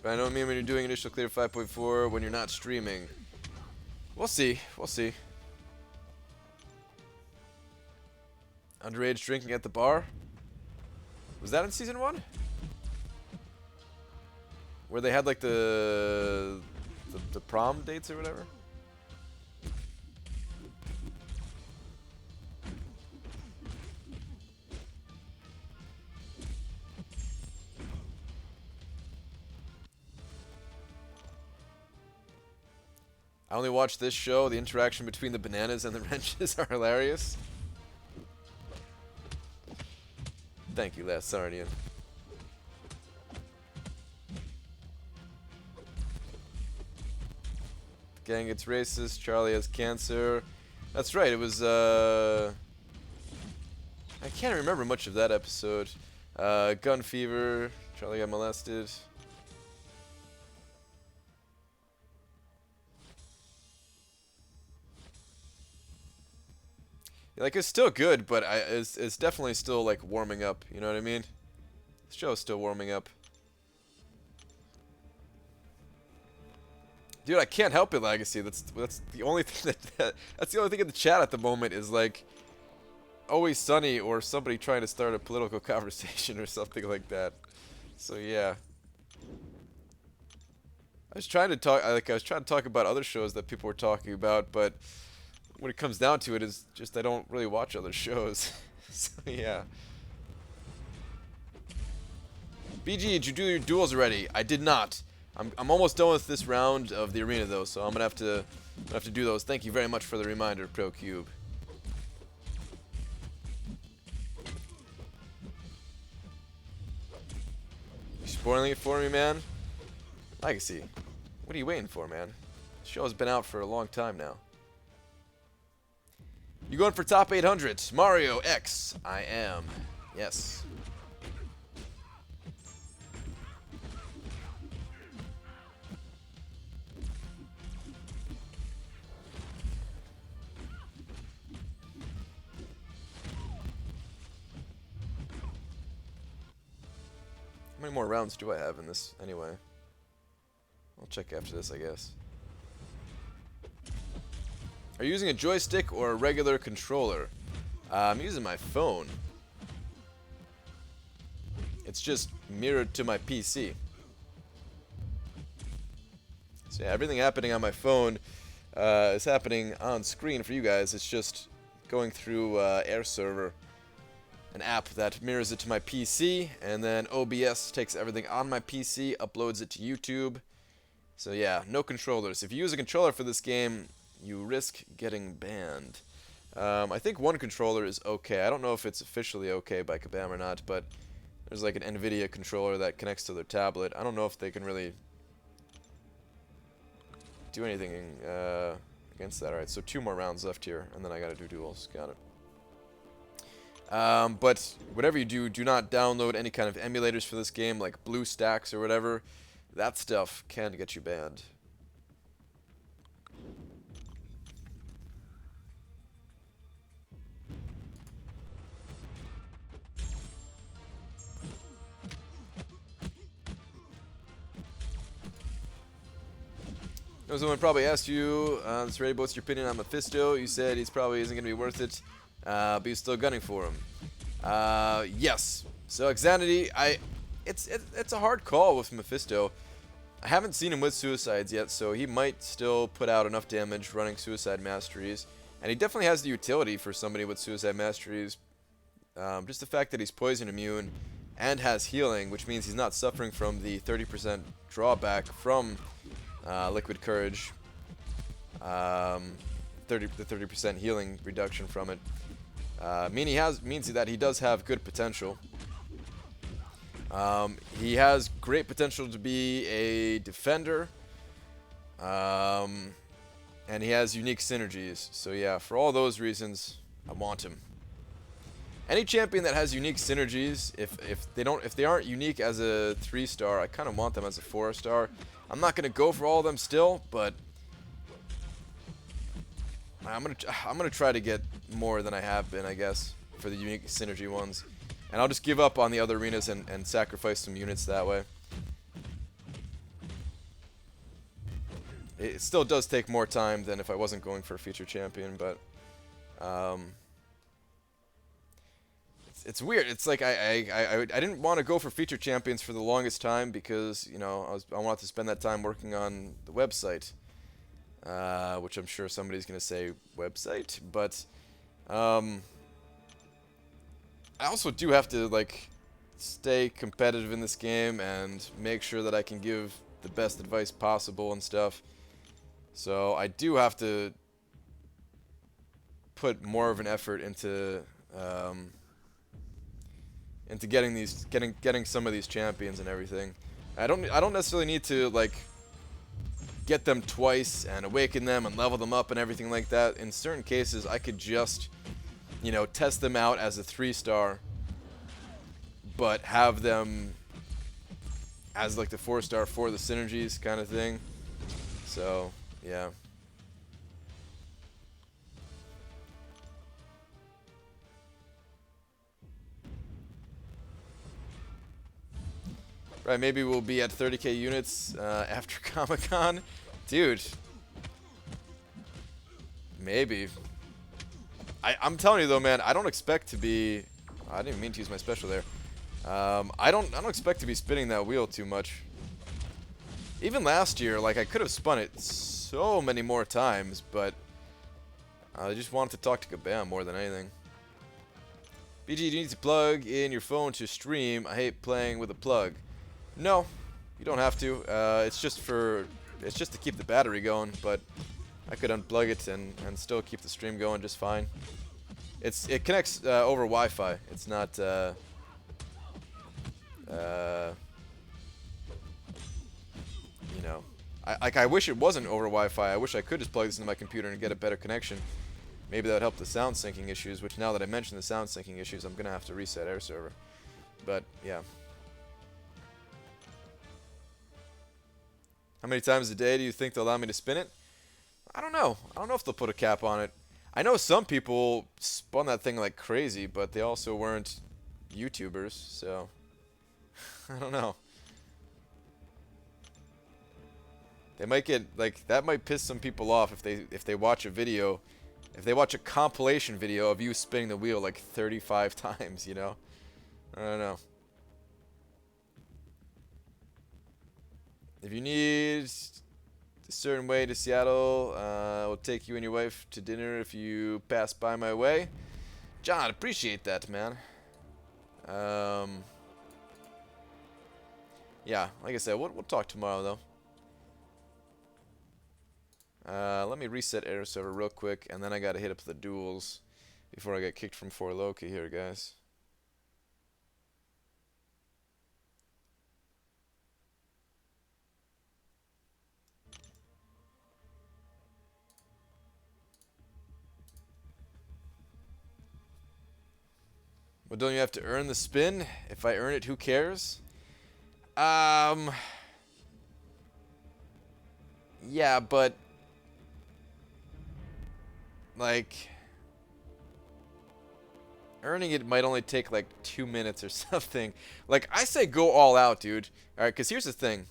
But I know me when you're doing initial clear 5.4 when you're not streaming. We'll see. We'll see. Underage drinking at the bar? Was that in season 1? Where they had like the prom dates or whatever? I only watch this show. The interaction between the bananas and the wrenches are hilarious. Thank you, Last Sarnian. The gang gets racist. Charlie has cancer. That's right. It was, I can't remember much of that episode. Gun fever. Charlie got molested. Like, it's still good, but it's definitely still, like, warming up. You know what I mean? The show's still warming up. Dude, I can't help it, Legacy. That's the only thing that's the only thing in the chat at the moment is, like, Always Sunny or somebody trying to start a political conversation or something like that. So, yeah. I was trying to talk about other shows that people were talking about, but when it comes down to it, is just I don't really watch other shows. So yeah. BG, did you do your duels already? I did not. I'm almost done with this round of the arena though, so I'm gonna have to do those. Thank you very much for the reminder, ProCube. You spoiling it for me, man? Legacy. What are you waiting for, man? The show's been out for a long time now. You going for top 800? Mario X. I am. Yes. How many more rounds do I have in this anyway? I'll check after this, I guess. Are you using a joystick or a regular controller? I'm using my phone. It's just mirrored to my PC. So yeah, everything happening on my phone is happening on screen for you guys. It's just going through Air Server, an app that mirrors it to my PC, and then OBS takes everything on my PC, uploads it to YouTube. So yeah, no controllers. If you use a controller for this game, you risk getting banned. I think one controller is okay. I don't know if it's officially okay by Kabam or not, but there's like an NVIDIA controller that connects to their tablet. I don't know if they can really do anything against that. Alright, so 2 more rounds left here, and then I gotta do duels. Got it. But whatever you do, do not download any kind of emulators for this game, like BlueStacks or whatever. That stuff can get you banned. Someone probably asked you, this Reddit, what's your opinion on Mephisto? You said he's probably isn't going to be worth it, but you're still gunning for him. Yes. So Xanity, it's a hard call with Mephisto. I haven't seen him with Suicides yet, so he might still put out enough damage running Suicide Masteries. And he definitely has the utility for somebody with Suicide Masteries. Just the fact that he's poison immune and has healing, which means he's not suffering from the 30% drawback from Liquid Courage. The 30% healing reduction from it. Means that he does have good potential. He has great potential to be a defender. And he has unique synergies. So yeah, for all those reasons, I want him. Any champion that has unique synergies, if they aren't unique as a 3-star, I kind of want them as a 4-star. I'm not gonna go for all of them still, but I'm gonna try to get more than I have been, I guess, for the unique synergy ones. And I'll just give up on the other arenas and sacrifice some units that way. It still does take more time than if I wasn't going for a feature champion, but it's weird. It's like I didn't want to go for feature champions for the longest time because, you know, I wanted to spend that time working on the website, which I'm sure somebody's gonna say website, but I also do have to like stay competitive in this game and make sure that I can give the best advice possible and stuff. So I do have to put more of an effort into getting some of these champions and everything. I don't necessarily need to like get them twice and awaken them and level them up and everything like that. In certain cases, I could just, you know, test them out as a 3-star, but have them as like the 4-star for the synergies kind of thing. So yeah. Right, maybe we'll be at 30k units after Comic-Con. Dude. Maybe. I'm telling you though, man, I don't expect to be... I didn't even mean to use my special there. I don't expect to be spinning that wheel too much. Even last year, like, I could have spun it so many more times, but I just wanted to talk to Kabam more than anything. BG, do you need to plug in your phone to stream? I hate playing with a plug. No, you don't have to. It's just to keep the battery going, but I could unplug it and still keep the stream going just fine. It connects over Wi-Fi. It's not you know, I wish it wasn't over Wi-Fi. I wish I could just plug this into my computer and get a better connection. Maybe that would help the sound syncing issues, which now that I mentioned the sound syncing issues, I'm gonna have to reset Air Server. But yeah. How many times a day do you think they'll allow me to spin it? I don't know. I don't know if they'll put a cap on it. I know some people spun that thing like crazy, but they also weren't YouTubers, so I don't know. They might get like that might piss some people off if they watch a video, if they watch a compilation video of you spinning the wheel like 35 times, you know? I don't know. If you need a certain way to Seattle, we'll take you and your wife to dinner if you pass by my way. John, appreciate that, man. Yeah, like I said, we'll talk tomorrow, though. Let me reset Air Server real quick, and then I gotta hit up the duels before I get kicked from 4 Loki here, guys. Well, don't you have to earn the spin? If I earn it, who cares? Yeah, but like earning it might only take like 2 minutes or something. Like, I say go all out, dude. Alright, because here's the thing.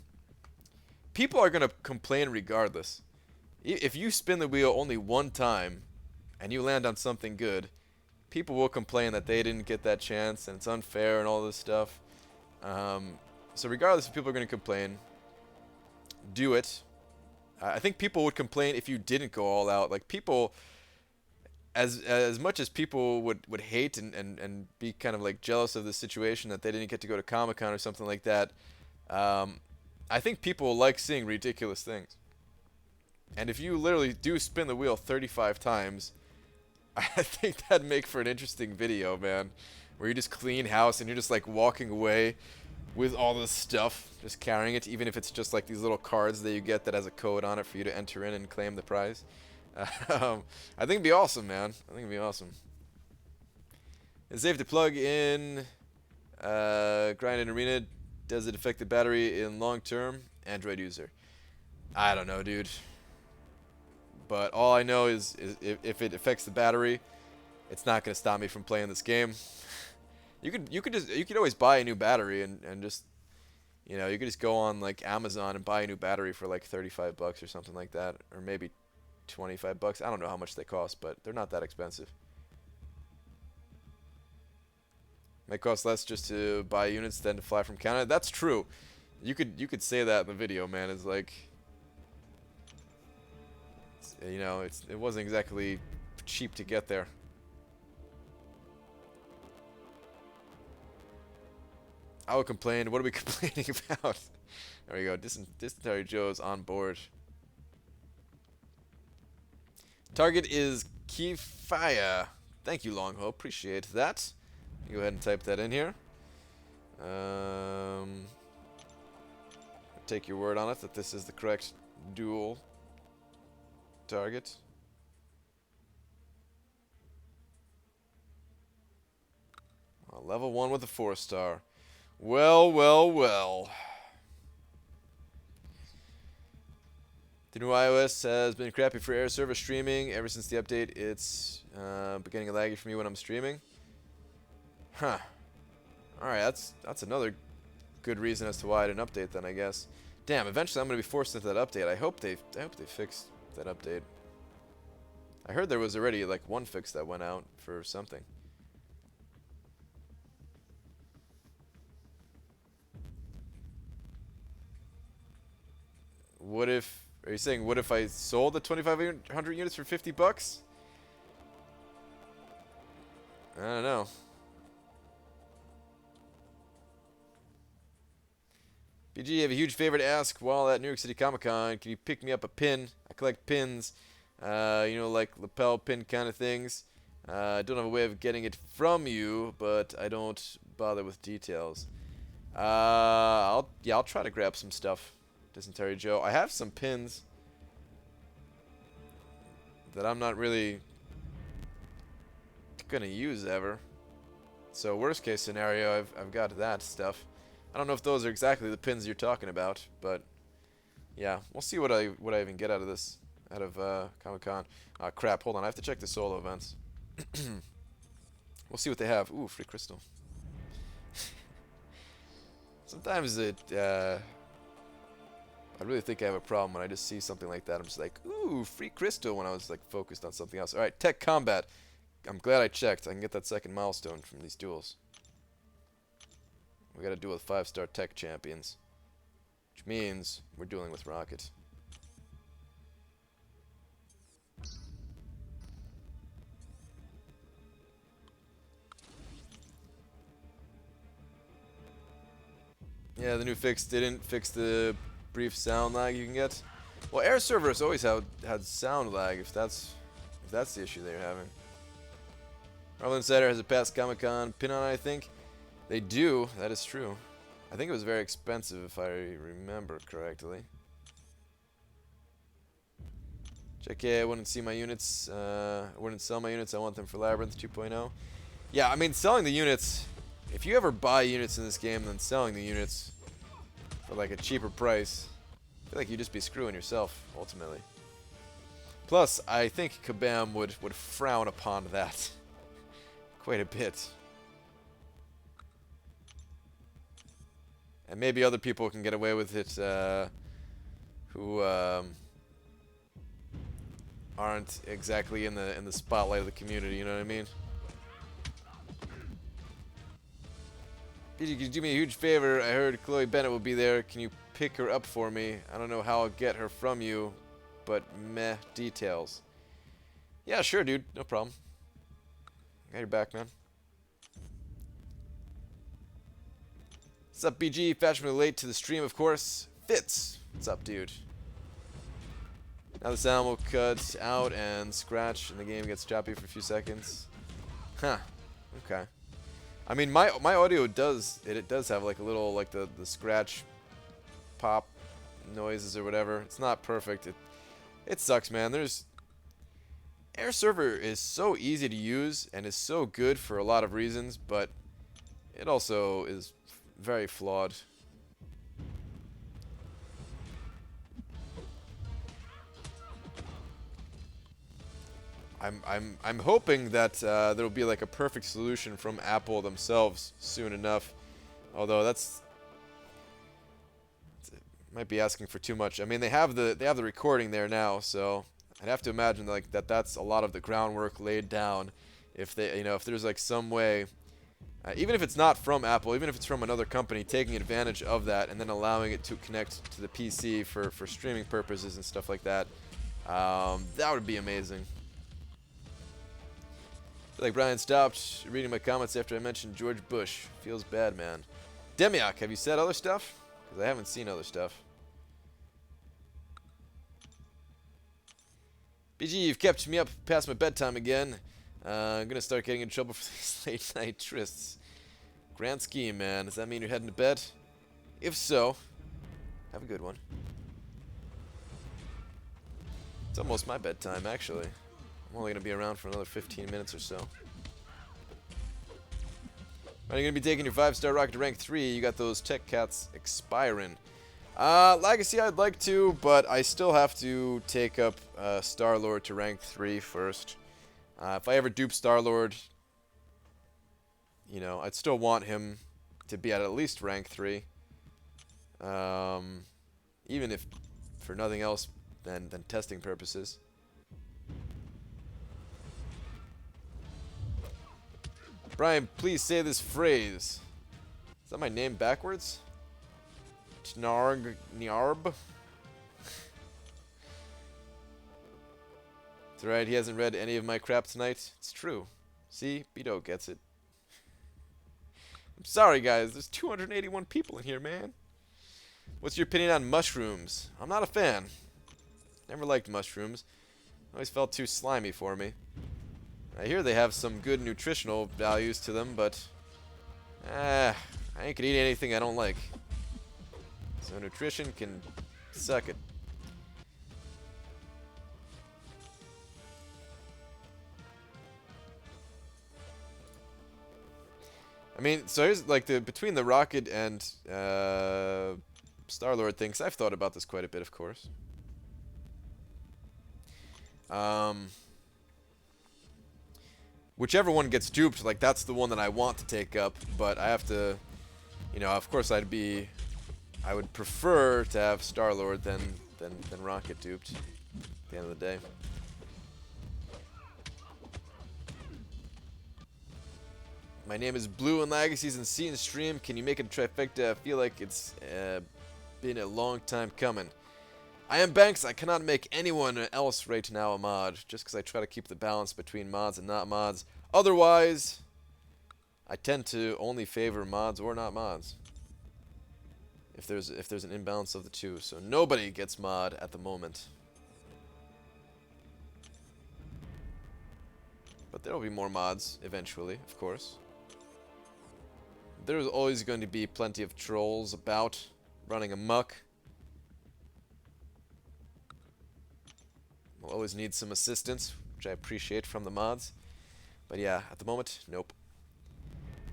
People are going to complain regardless. If you spin the wheel only one time and you land on something good, people will complain that they didn't get that chance and it's unfair and all this stuff. So regardless if people are going to complain, do it. I think people would complain if you didn't go all out. Like people, as much as people would hate and be kind of like jealous of the situation that they didn't get to go to Comic-Con or something like that, I think people like seeing ridiculous things. And if you literally do spin the wheel 35 times, I think that'd make for an interesting video, man. Where you just clean house and you're just like walking away with all this stuff, just carrying it, even if it's just like these little cards that you get that has a code on it for you to enter in and claim the prize. I think it'd be awesome, man. I think it'd be awesome. It's safe to plug in Grind and Arena. Does it affect the battery in long term? Android user. I don't know, dude. But all I know is if it affects the battery, it's not gonna stop me from playing this game. You could always buy a new battery and just, you know, you could just go on like Amazon and buy a new battery for like 35 bucks or something like that, or maybe 25 bucks. I don't know how much they cost, but they're not that expensive. Might cost less just to buy units than to fly from Canada. That's true. You could say that in the video, man. It's like, you know, it wasn't exactly cheap to get there. I would complain. What are we complaining about? There we go. Dysentery Joe's on board. Target is Keyfire. Thank you, Longhope. Appreciate that. Go ahead and type that in here. Take your word on it that this is the correct dual target. Level 1 with a 4-star. Well, well, well. The new iOS has been crappy for air server streaming. Ever since the update, it's beginning to laggy for me when I'm streaming. Huh. Alright, that's another good reason as to why I didn't update then, I guess. Damn, eventually I'm going to be forced into that update. I hope they fixed that update. I heard there was already like one fix that went out for something. What if, are you saying what if I sold the 2,500 units for 50 bucks? I don't know. BG, you have a huge favor to ask while at New York City Comic Con. Can you pick me up a pin? I collect pins, you know, like lapel pin kind of things. I don't have a way of getting it from you, but I don't bother with details. I'll try to grab some stuff. Dysentery Joe. I have some pins that I'm not really gonna use ever. So worst case scenario, I've got that stuff. I don't know if those are exactly the pins you're talking about, but yeah, we'll see what I even get out of this, out of Comic-Con. Crap, hold on, I have to check the solo events. We'll see what they have. Ooh, free crystal. Sometimes I really think I have a problem when I just see something like that. I'm just like, ooh, free crystal, when I was like focused on something else. Alright, tech combat. I'm glad I checked. I can get that second milestone from these duels. We got to duel with 5-star tech champions. Which means we're dueling with Rocket. Yeah, the new fix didn't fix the brief sound lag you can get. Well, air servers always had sound lag if that's the issue they're having. Marvel Insider has a past Comic-Con pin on it, I think. They do, that is true. I think it was very expensive if I remember correctly. JK, I wouldn't see my units, I wouldn't sell my units, I want them for Labyrinth 2.0. Yeah, I mean, selling the units, if you ever buy units in this game, then selling the units for like a cheaper price, I feel like you'd just be screwing yourself, ultimately. Plus, I think Kabam would frown upon that quite a bit. And maybe other people can get away with it, who aren't exactly in the spotlight of the community. You know what I mean? PG, could you do me a huge favor? I heard Chloe Bennett will be there. Can you pick her up for me? I don't know how I'll get her from you, but meh details. Yeah, sure, dude. No problem. Got your back, man. What's up, BG? Fashionably late to the stream, of course. Fitz. What's up, dude? Now the sound will cut out and scratch, and the game gets choppy for a few seconds. Huh. Okay. I mean, my audio does have like a little like the scratch pop noises or whatever. It's not perfect. It sucks, man. Air Server is so easy to use and is so good for a lot of reasons, but it also is very flawed. I'm hoping that there will be like a perfect solution from Apple themselves soon enough. Although might be asking for too much. I mean, they have the recording there now, so I'd have to imagine like that's a lot of the groundwork laid down. If they, if there's like some way, even if it's not from Apple, even if it's from another company, taking advantage of that and then allowing it to connect to the PC for streaming purposes and stuff like that, that would be amazing. Like Brian stopped reading my comments after I mentioned George Bush. Feels bad, man. Demiak, have you said other stuff? Because I haven't seen other stuff. BG, you've kept me up past my bedtime again. I'm going to start getting in trouble for these late night trysts. Grand scheme, man. Does that mean you're heading to bed? If so, have a good one. It's almost my bedtime, actually. I'm only going to be around for another 15 minutes or so. Are you going to be taking your 5-star rocket to rank 3? You got those tech cats expiring. Legacy I'd like to, but I still have to take up Star-Lord to rank 3 first. If I ever dupe Star-Lord, I'd still want him to be at least rank 3. Even if for nothing else than testing purposes. Brian, please say this phrase. Is that my name backwards? Tnarg Nyarb? It's alright, he hasn't read any of my crap tonight. It's true. See? Beto gets it. I'm sorry, guys. There's 281 people in here, man. What's your opinion on mushrooms? I'm not a fan. Never liked mushrooms. Always felt too slimy for me. I hear they have some good nutritional values to them, but I ain't gonna eat anything I don't like. So nutrition can suck it. I mean, so here's like between the rocket and Star-Lord things, I've thought about this quite a bit, of course. Whichever one gets duped, like that's the one that I want to take up, but I have to, of course I would prefer to have Star-Lord than Rocket duped at the end of the day. My name is Blue and Legacies and C and Stream. Can you make it a trifecta? I feel like it's been a long time coming. I am Banks. I cannot make anyone else right now a mod, just because I try to keep the balance between mods and not mods. Otherwise, I tend to only favor mods or not mods. If there's an imbalance of the two, so nobody gets mod at the moment. But there will be more mods eventually, of course. There's always going to be plenty of trolls about running amok. We'll always need some assistance, which I appreciate from the mods. But yeah, at the moment, nope.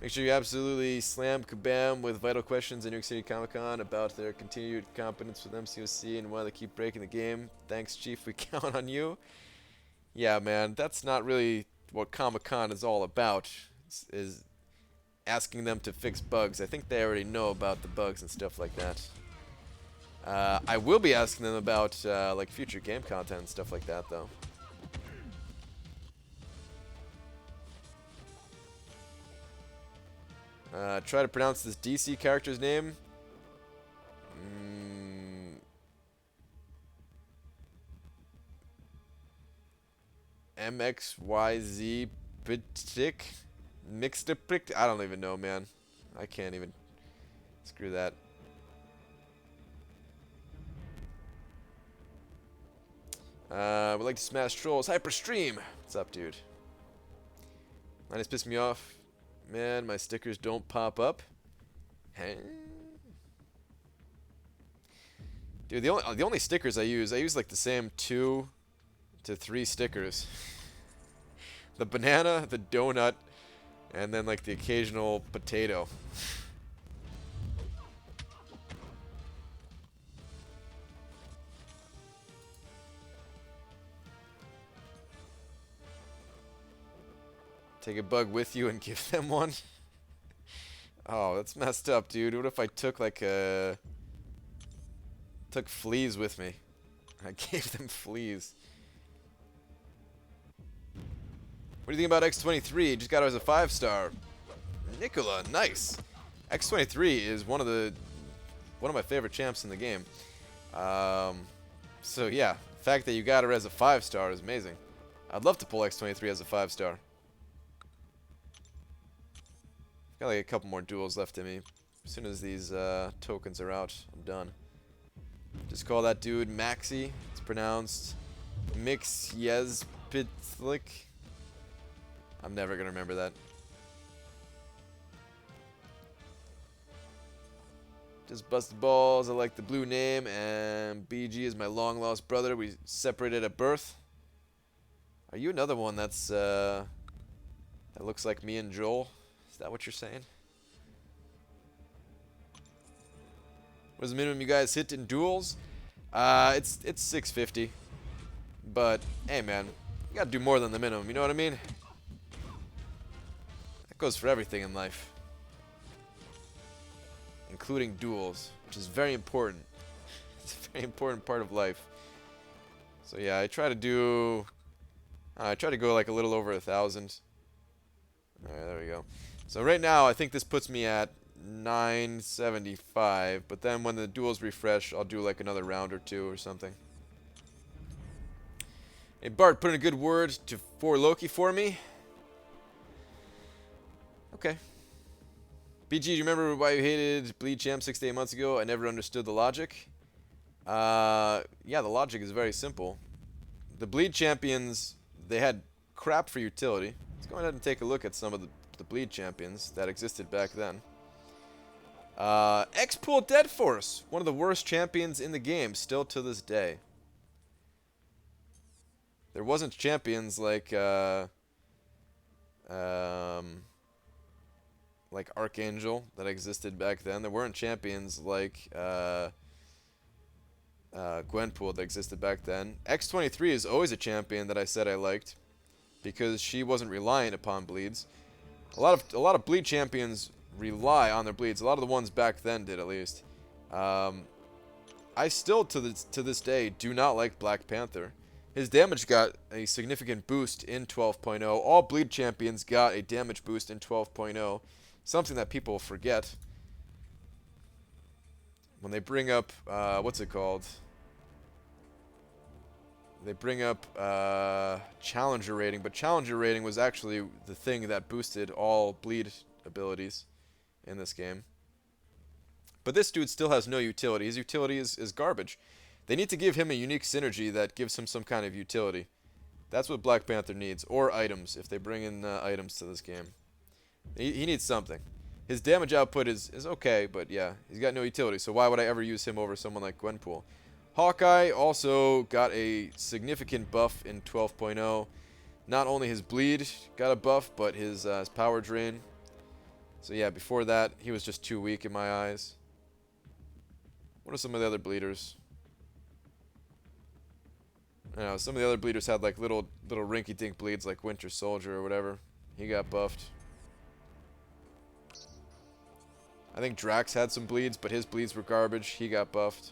Make sure you absolutely slam Kabam with vital questions in New York City Comic Con about their continued competence with MCOC and why they keep breaking the game. Thanks, Chief. We count on you. Yeah, man, that's not really what Comic Con is all about. Is asking them to fix bugs. I think they already know about the bugs and stuff like that. I will be asking them about like future game content and stuff like that, though. Try to pronounce this DC character's name. MXYZ Pitik Mixed Pick. I don't even know, man. I can't even. Screw that. Would like to smash trolls. Hyperstream. What's up, dude? Minus pissed me off. Man, my stickers don't pop up. Hey. Dude, the only stickers I use like the same 2 to 3 stickers. The banana, the donut, and then like the occasional potato. Take a bug with you and give them one? Oh, that's messed up, dude. What if I took like took fleas with me? I gave them fleas. What do you think about X23? Just got it as a 5-star. Nicola, nice. X23 is one of my favorite champs in the game. So yeah, the fact that you got her as a 5-star is amazing. I'd love to pull X23 as a 5-star. Got like a couple more duels left in me. As soon as these tokens are out, I'm done. Just call that dude Maxi. It's pronounced Mixyezpitlik. I'm never gonna remember that. Just busted balls. I like the blue name, and BG is my long lost brother. We separated at birth. Are you another one that's that looks like me and Joel? Is that what you're saying? What is the minimum you guys hit in duels? It's 650. But hey, man, you gotta do more than the minimum. You know what I mean? That goes for everything in life, including duels, which is very important. It's a very important part of life. So yeah, I try to go like a little over 1,000. All right, there we go. So right now, I think this puts me at 975, but then when the duels refresh, I'll do like another round or 2 or something. Hey Bart, put in a good word for Loki for me. Okay. BG, do you remember why you hated Bleed Champ 6 to 8 months ago? I never understood the logic. Yeah, the logic is very simple. The Bleed Champions, they had crap for utility. Let's go ahead and take a look at some of the Bleed Champions that existed back then. X-Pool Dead Force, one of the worst champions in the game, still to this day. There wasn't champions like Archangel that existed back then. There weren't champions like Gwenpool that existed back then. X23 is always a champion that I said I liked because she wasn't reliant upon bleeds. A lot of bleed champions rely on their bleeds. A lot of the ones back then did, at least. I still to this day do not like Black Panther. His damage got a significant boost in 12.0. All bleed champions got a damage boost in 12.0. Something that people forget when they bring up what's it called? They bring up Challenger rating, but Challenger rating was actually the thing that boosted all bleed abilities in this game. But this dude still has no utility. His utility is garbage. They need to give him a unique synergy that gives him some kind of utility. That's what Black Panther needs, or items, if they bring in items to this game. He needs something. His damage output is okay, but yeah, he's got no utility, so why would I ever use him over someone like Gwenpool? Hawkeye also got a significant buff in 12.0. Not only his bleed got a buff, but his power drain. So yeah, before that, he was just too weak in my eyes. What are some of the other bleeders? I don't know, some of the other bleeders had like little rinky-dink bleeds like Winter Soldier or whatever. He got buffed. I think Drax had some bleeds, but his bleeds were garbage. He got buffed.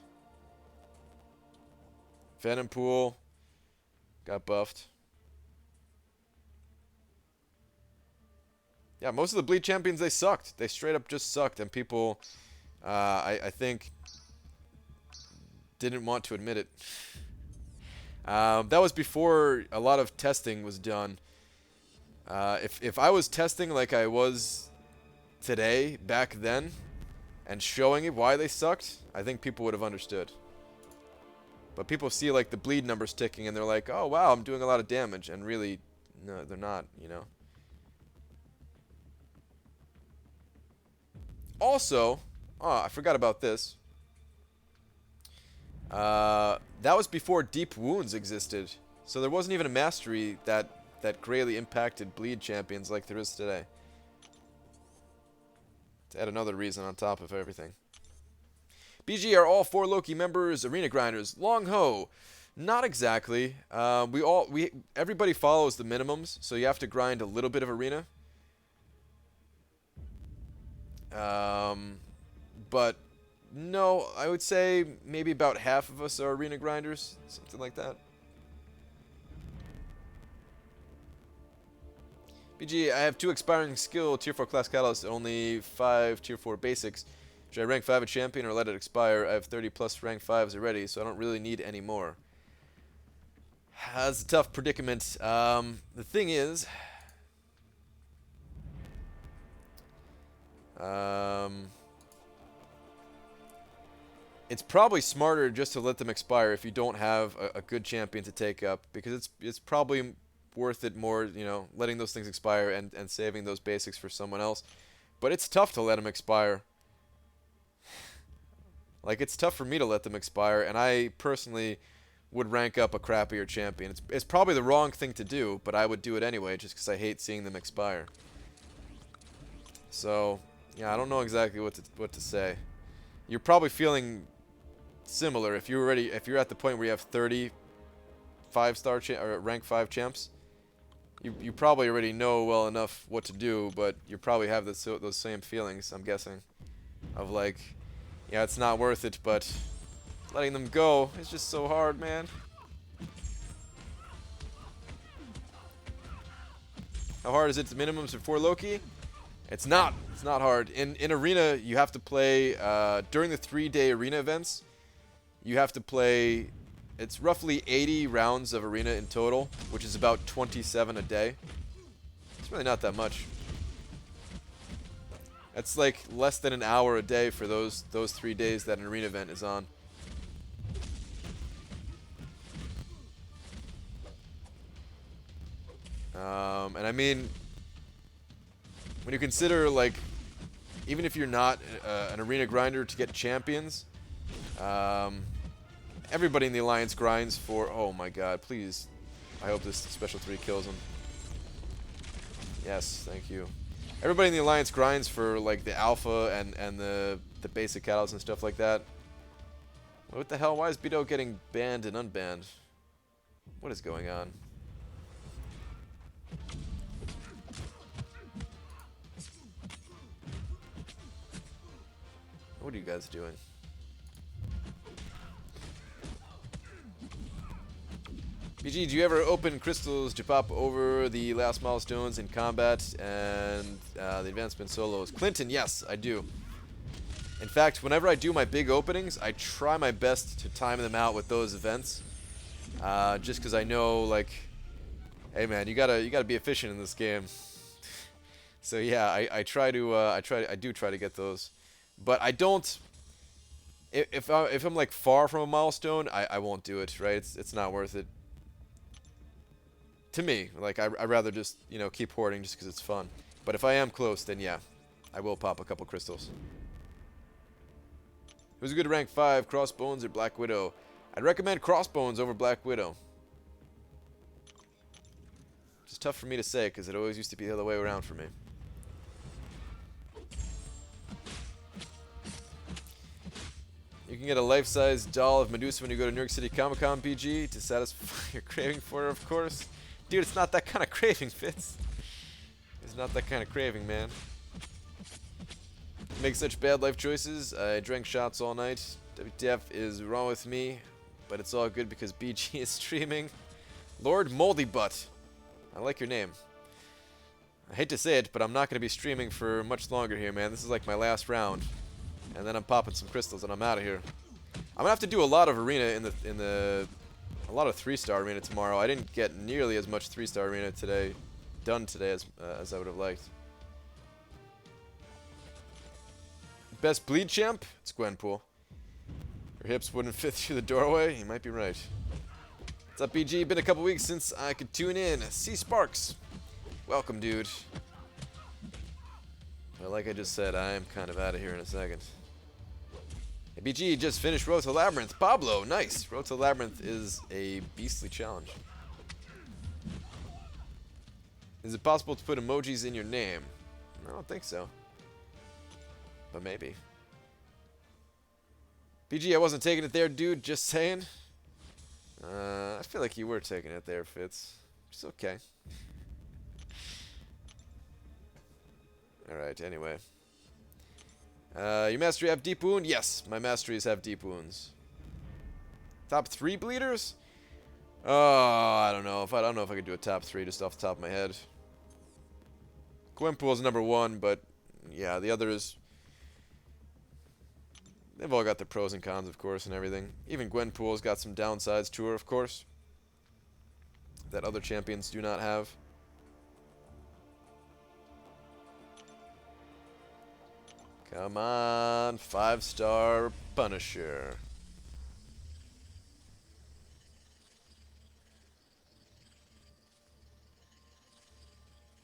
Venompool got buffed. Yeah, most of the Bleed champions, they sucked. They straight up just sucked, and people, I think, didn't want to admit it. That was before a lot of testing was done. If I was testing like I was today, back then, and showing it why they sucked, I think people would have understood. But people see like the bleed numbers ticking and they're like, oh wow, I'm doing a lot of damage, and really, no, they're not, you know. Also, oh, I forgot about this. That was before Deep Wounds existed, so there wasn't even a mastery that greatly impacted bleed champions like there is today. To add another reason on top of everything. BG, are all 4 Loki members arena grinders? Long ho. Not exactly. Everybody follows the minimums, so you have to grind a little bit of arena. But no, I would say maybe about half of us are arena grinders, something like that. BG, I have 2 expiring skill tier 4 class catalysts and only 5 tier 4 basics. Should I rank 5 a champion or let it expire? I have 30 plus rank 5s already, so I don't really need any more. That's a tough predicament. The thing is, it's probably smarter just to let them expire if you don't have a good champion to take up, because it's probably worth it more, you know, letting those things expire and saving those basics for someone else. But it's tough to let them expire. Like, it's tough for me to let them expire, and I personally would rank up a crappier champion. It's probably the wrong thing to do, but I would do it anyway just because I hate seeing them expire. So, yeah, I don't know exactly what to say. You're probably feeling similar if you're at the point where you have 30 5-star or rank 5 champs. You probably already know well enough what to do, but you probably have those same feelings, I'm guessing, of like, yeah, it's not worth it, but letting them go is just so hard, man. How hard is it to minimums for Loki? It's not hard. In arena, you have to play during the 3-day arena events. You have to play. It's roughly 80 rounds of arena in total, which is about 27 a day. It's really not that much. That's like less than an hour a day for those 3 days that an arena event is on. And I mean, when you consider, like, even if you're not an arena grinder to get champions, everybody in the alliance grinds for, oh my god, please. I hope this special 3 kills him. Yes, thank you. Everybody in the alliance grinds for, like, the alpha and the basic catalysts and stuff like that. What the hell? Why is Beto getting banned and unbanned? What is going on? What are you guys doing? BG, do you ever open crystals to pop over the last milestones in combat and the advancement solos? Clinton, yes, I do. In fact, whenever I do my big openings, I try my best to time them out with those events. Just because I know, like, hey man, you gotta be efficient in this game. So yeah, I do try to get those. But I don't. If I'm like far from a milestone, I won't do it. Right? It's not worth it. To me, like I'd rather just, you know, keep hoarding just because it's fun. But if I am close, then yeah, I will pop a couple crystals. Who's a good rank 5, Crossbones or Black Widow? I'd recommend Crossbones over Black Widow. It's tough for me to say because it always used to be the other way around for me. You can get a life-size doll of Medusa when you go to New York City Comic-Con, BG, to satisfy your craving for her, of course. Dude, it's not that kind of craving, Fitz. It's not that kind of craving, man. Make such bad life choices. I drank shots all night. WTF is wrong with me, but it's all good because BG is streaming. Lord Moldy Butt. I like your name. I hate to say it, but I'm not going to be streaming for much longer here, man. This is like my last round. And then I'm popping some crystals and I'm out of here. I'm going to have to do a lot of arena a lot of 3-star arena tomorrow. I didn't get nearly as much 3-star arena done today as I would have liked. Best bleed champ? It's Gwenpool. Her hips wouldn't fit through the doorway? You might be right. What's up, BG? Been a couple weeks since I could tune in. C Sparks. Welcome, dude. Well, like I just said, I am kind of out of here in a second. Hey, BG just finished Road to Labyrinth. Pablo, nice. Road to Labyrinth is a beastly challenge. Is it possible to put emojis in your name? I don't think so. But maybe. BG, I wasn't taking it there, dude. Just saying. I feel like you were taking it there, Fitz. It's okay. Alright, anyway. Your mastery have deep wound? Yes, my masteries have deep wounds. Top 3 bleeders? Oh, I don't know. I don't know if I could do a top 3 just off the top of my head. Gwenpool is number 1, but yeah, the others, they've all got their pros and cons, of course, and everything. Even Gwenpool's got some downsides to her, of course, that other champions do not have. Come on, 5-star Punisher.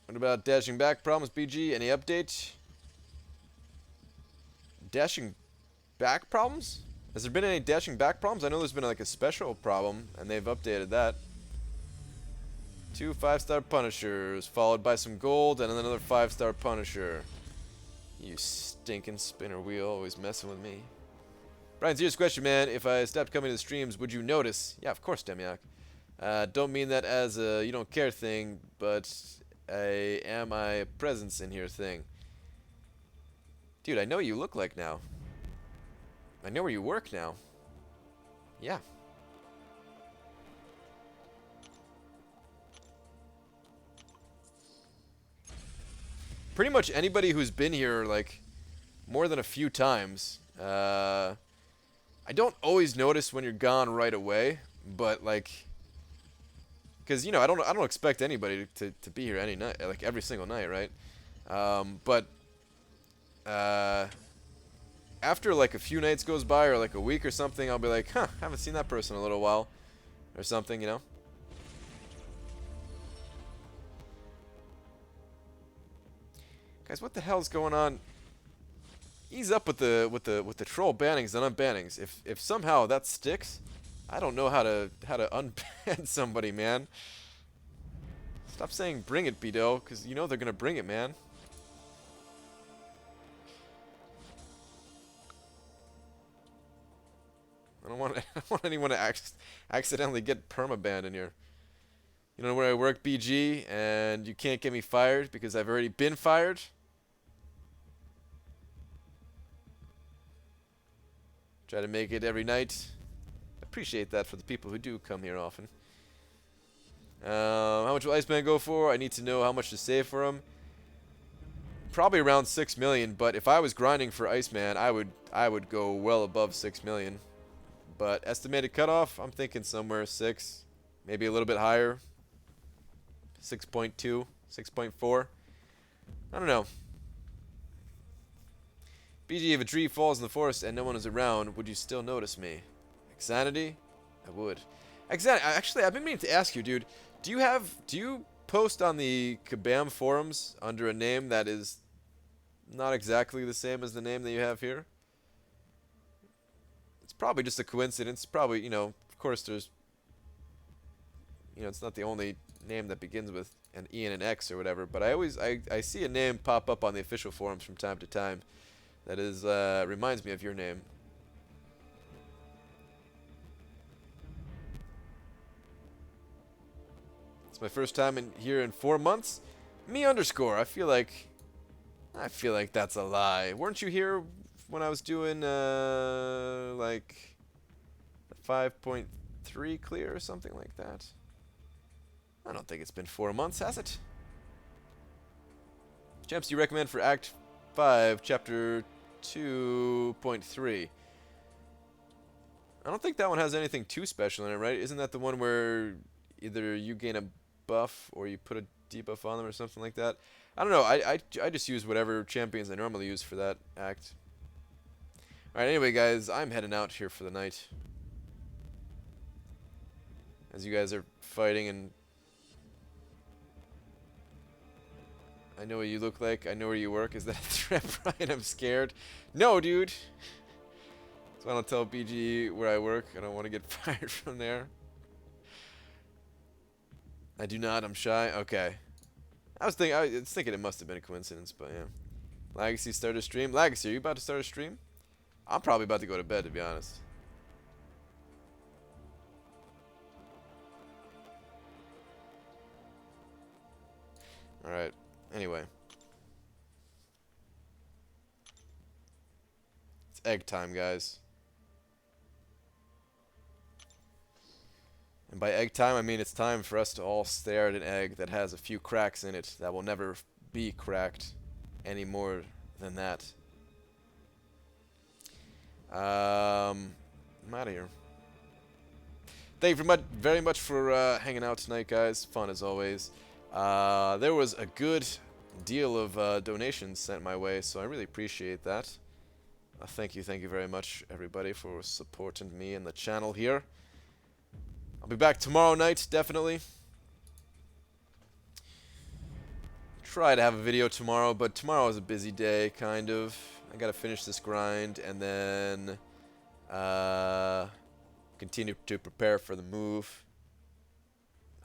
What about dashing back problems, BG? Any update? Dashing back problems? Has there been any dashing back problems? I know there's been like a special problem, and they've updated that. 2 5-star Punishers, followed by some gold, and another 5-star Punisher. You stinking spinner wheel, always messing with me. Brian, serious question, man. If I stopped coming to the streams, would you notice? Yeah, of course, Demiak. Don't mean that as a you don't care thing, but am I a presence in here thing. Dude, I know what you look like now. I know where you work now. Yeah. Pretty much anybody who's been here, like, more than a few times, I don't always notice when you're gone right away, but, like, because, you know, I don't expect anybody to be here any night, like, every single night, right? But after, like, a few nights goes by, or, like, a week or something, I'll be like, huh, haven't seen that person in a little while, or something, you know? Guys, what the hell's going on? Ease up with the troll bannings and unbannings. If somehow that sticks, I don't know how to unban somebody, man. Stop saying bring it, Bido, because you know they're gonna bring it, man. I don't want anyone to accidentally get permabanned in here. You know where I work, BG, and you can't get me fired because I've already been fired? Try to make it every night. Appreciate that for the people who do come here often. How much will Iceman go for? I need to know how much to save for him. Probably around 6 million, but if I was grinding for Iceman, I would go well above 6 million. But estimated cutoff, I'm thinking somewhere 6, maybe a little bit higher. 6.2, 6.4. I don't know. BG, if a tree falls in the forest and no one is around, would you still notice me? Xanity? I would. Xanity, actually, I've been meaning to ask you, dude. Do you post on the Kabam forums under a name that is not exactly the same as the name that you have here? It's probably just a coincidence. Probably, you know, of course there's, you know, it's not the only name that begins with an E and an X or whatever, but I see a name pop up on the official forums from time to time that is reminds me of your name. It's my first time here in 4 months. Me underscore. I feel like that's a lie. Weren't you here when I was doing like 5.3 clear or something like that? I don't think it's been 4 months, has it? Champs, do you recommend for Act 5, Chapter 2.3? I don't think that one has anything too special in it, right? Isn't that the one where either you gain a buff or you put a debuff on them or something like that? I don't know. I just use whatever champions I normally use for that act. Alright, anyway, guys, I'm heading out here for the night. As you guys are fighting, and I know what you look like. I know where you work. Is that a threat, Brian? I'm scared. No, dude. So I don't tell BG where I work. I don't want to get fired from there. I do not. I'm shy. Okay. I was thinking it must have been a coincidence, but yeah. Legacy started a stream. Legacy, are you about to start a stream? I'm probably about to go to bed, to be honest. Alright. Anyway. It's egg time, guys. And by egg time, I mean it's time for us to all stare at an egg that has a few cracks in it that will never be cracked any more than that. I'm out of here. Thank you very much for hanging out tonight, guys. Fun as always. There was a good deal of donations sent my way, so I really appreciate that. Thank you very much, everybody, for supporting me and the channel here. I'll be back tomorrow night, definitely. Try to have a video tomorrow, but tomorrow is a busy day, kind of. I gotta finish this grind and then continue to prepare for the move.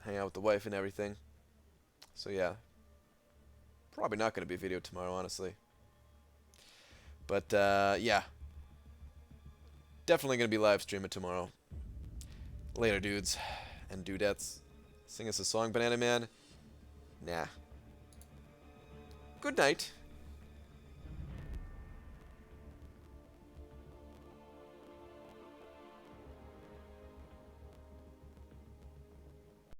Hang out with the wife and everything. So yeah, probably not gonna be a video tomorrow, honestly. But yeah, definitely gonna be live streaming tomorrow. Later, dudes and dudettes. Sing us a song, Banana Man? Nah. Good night.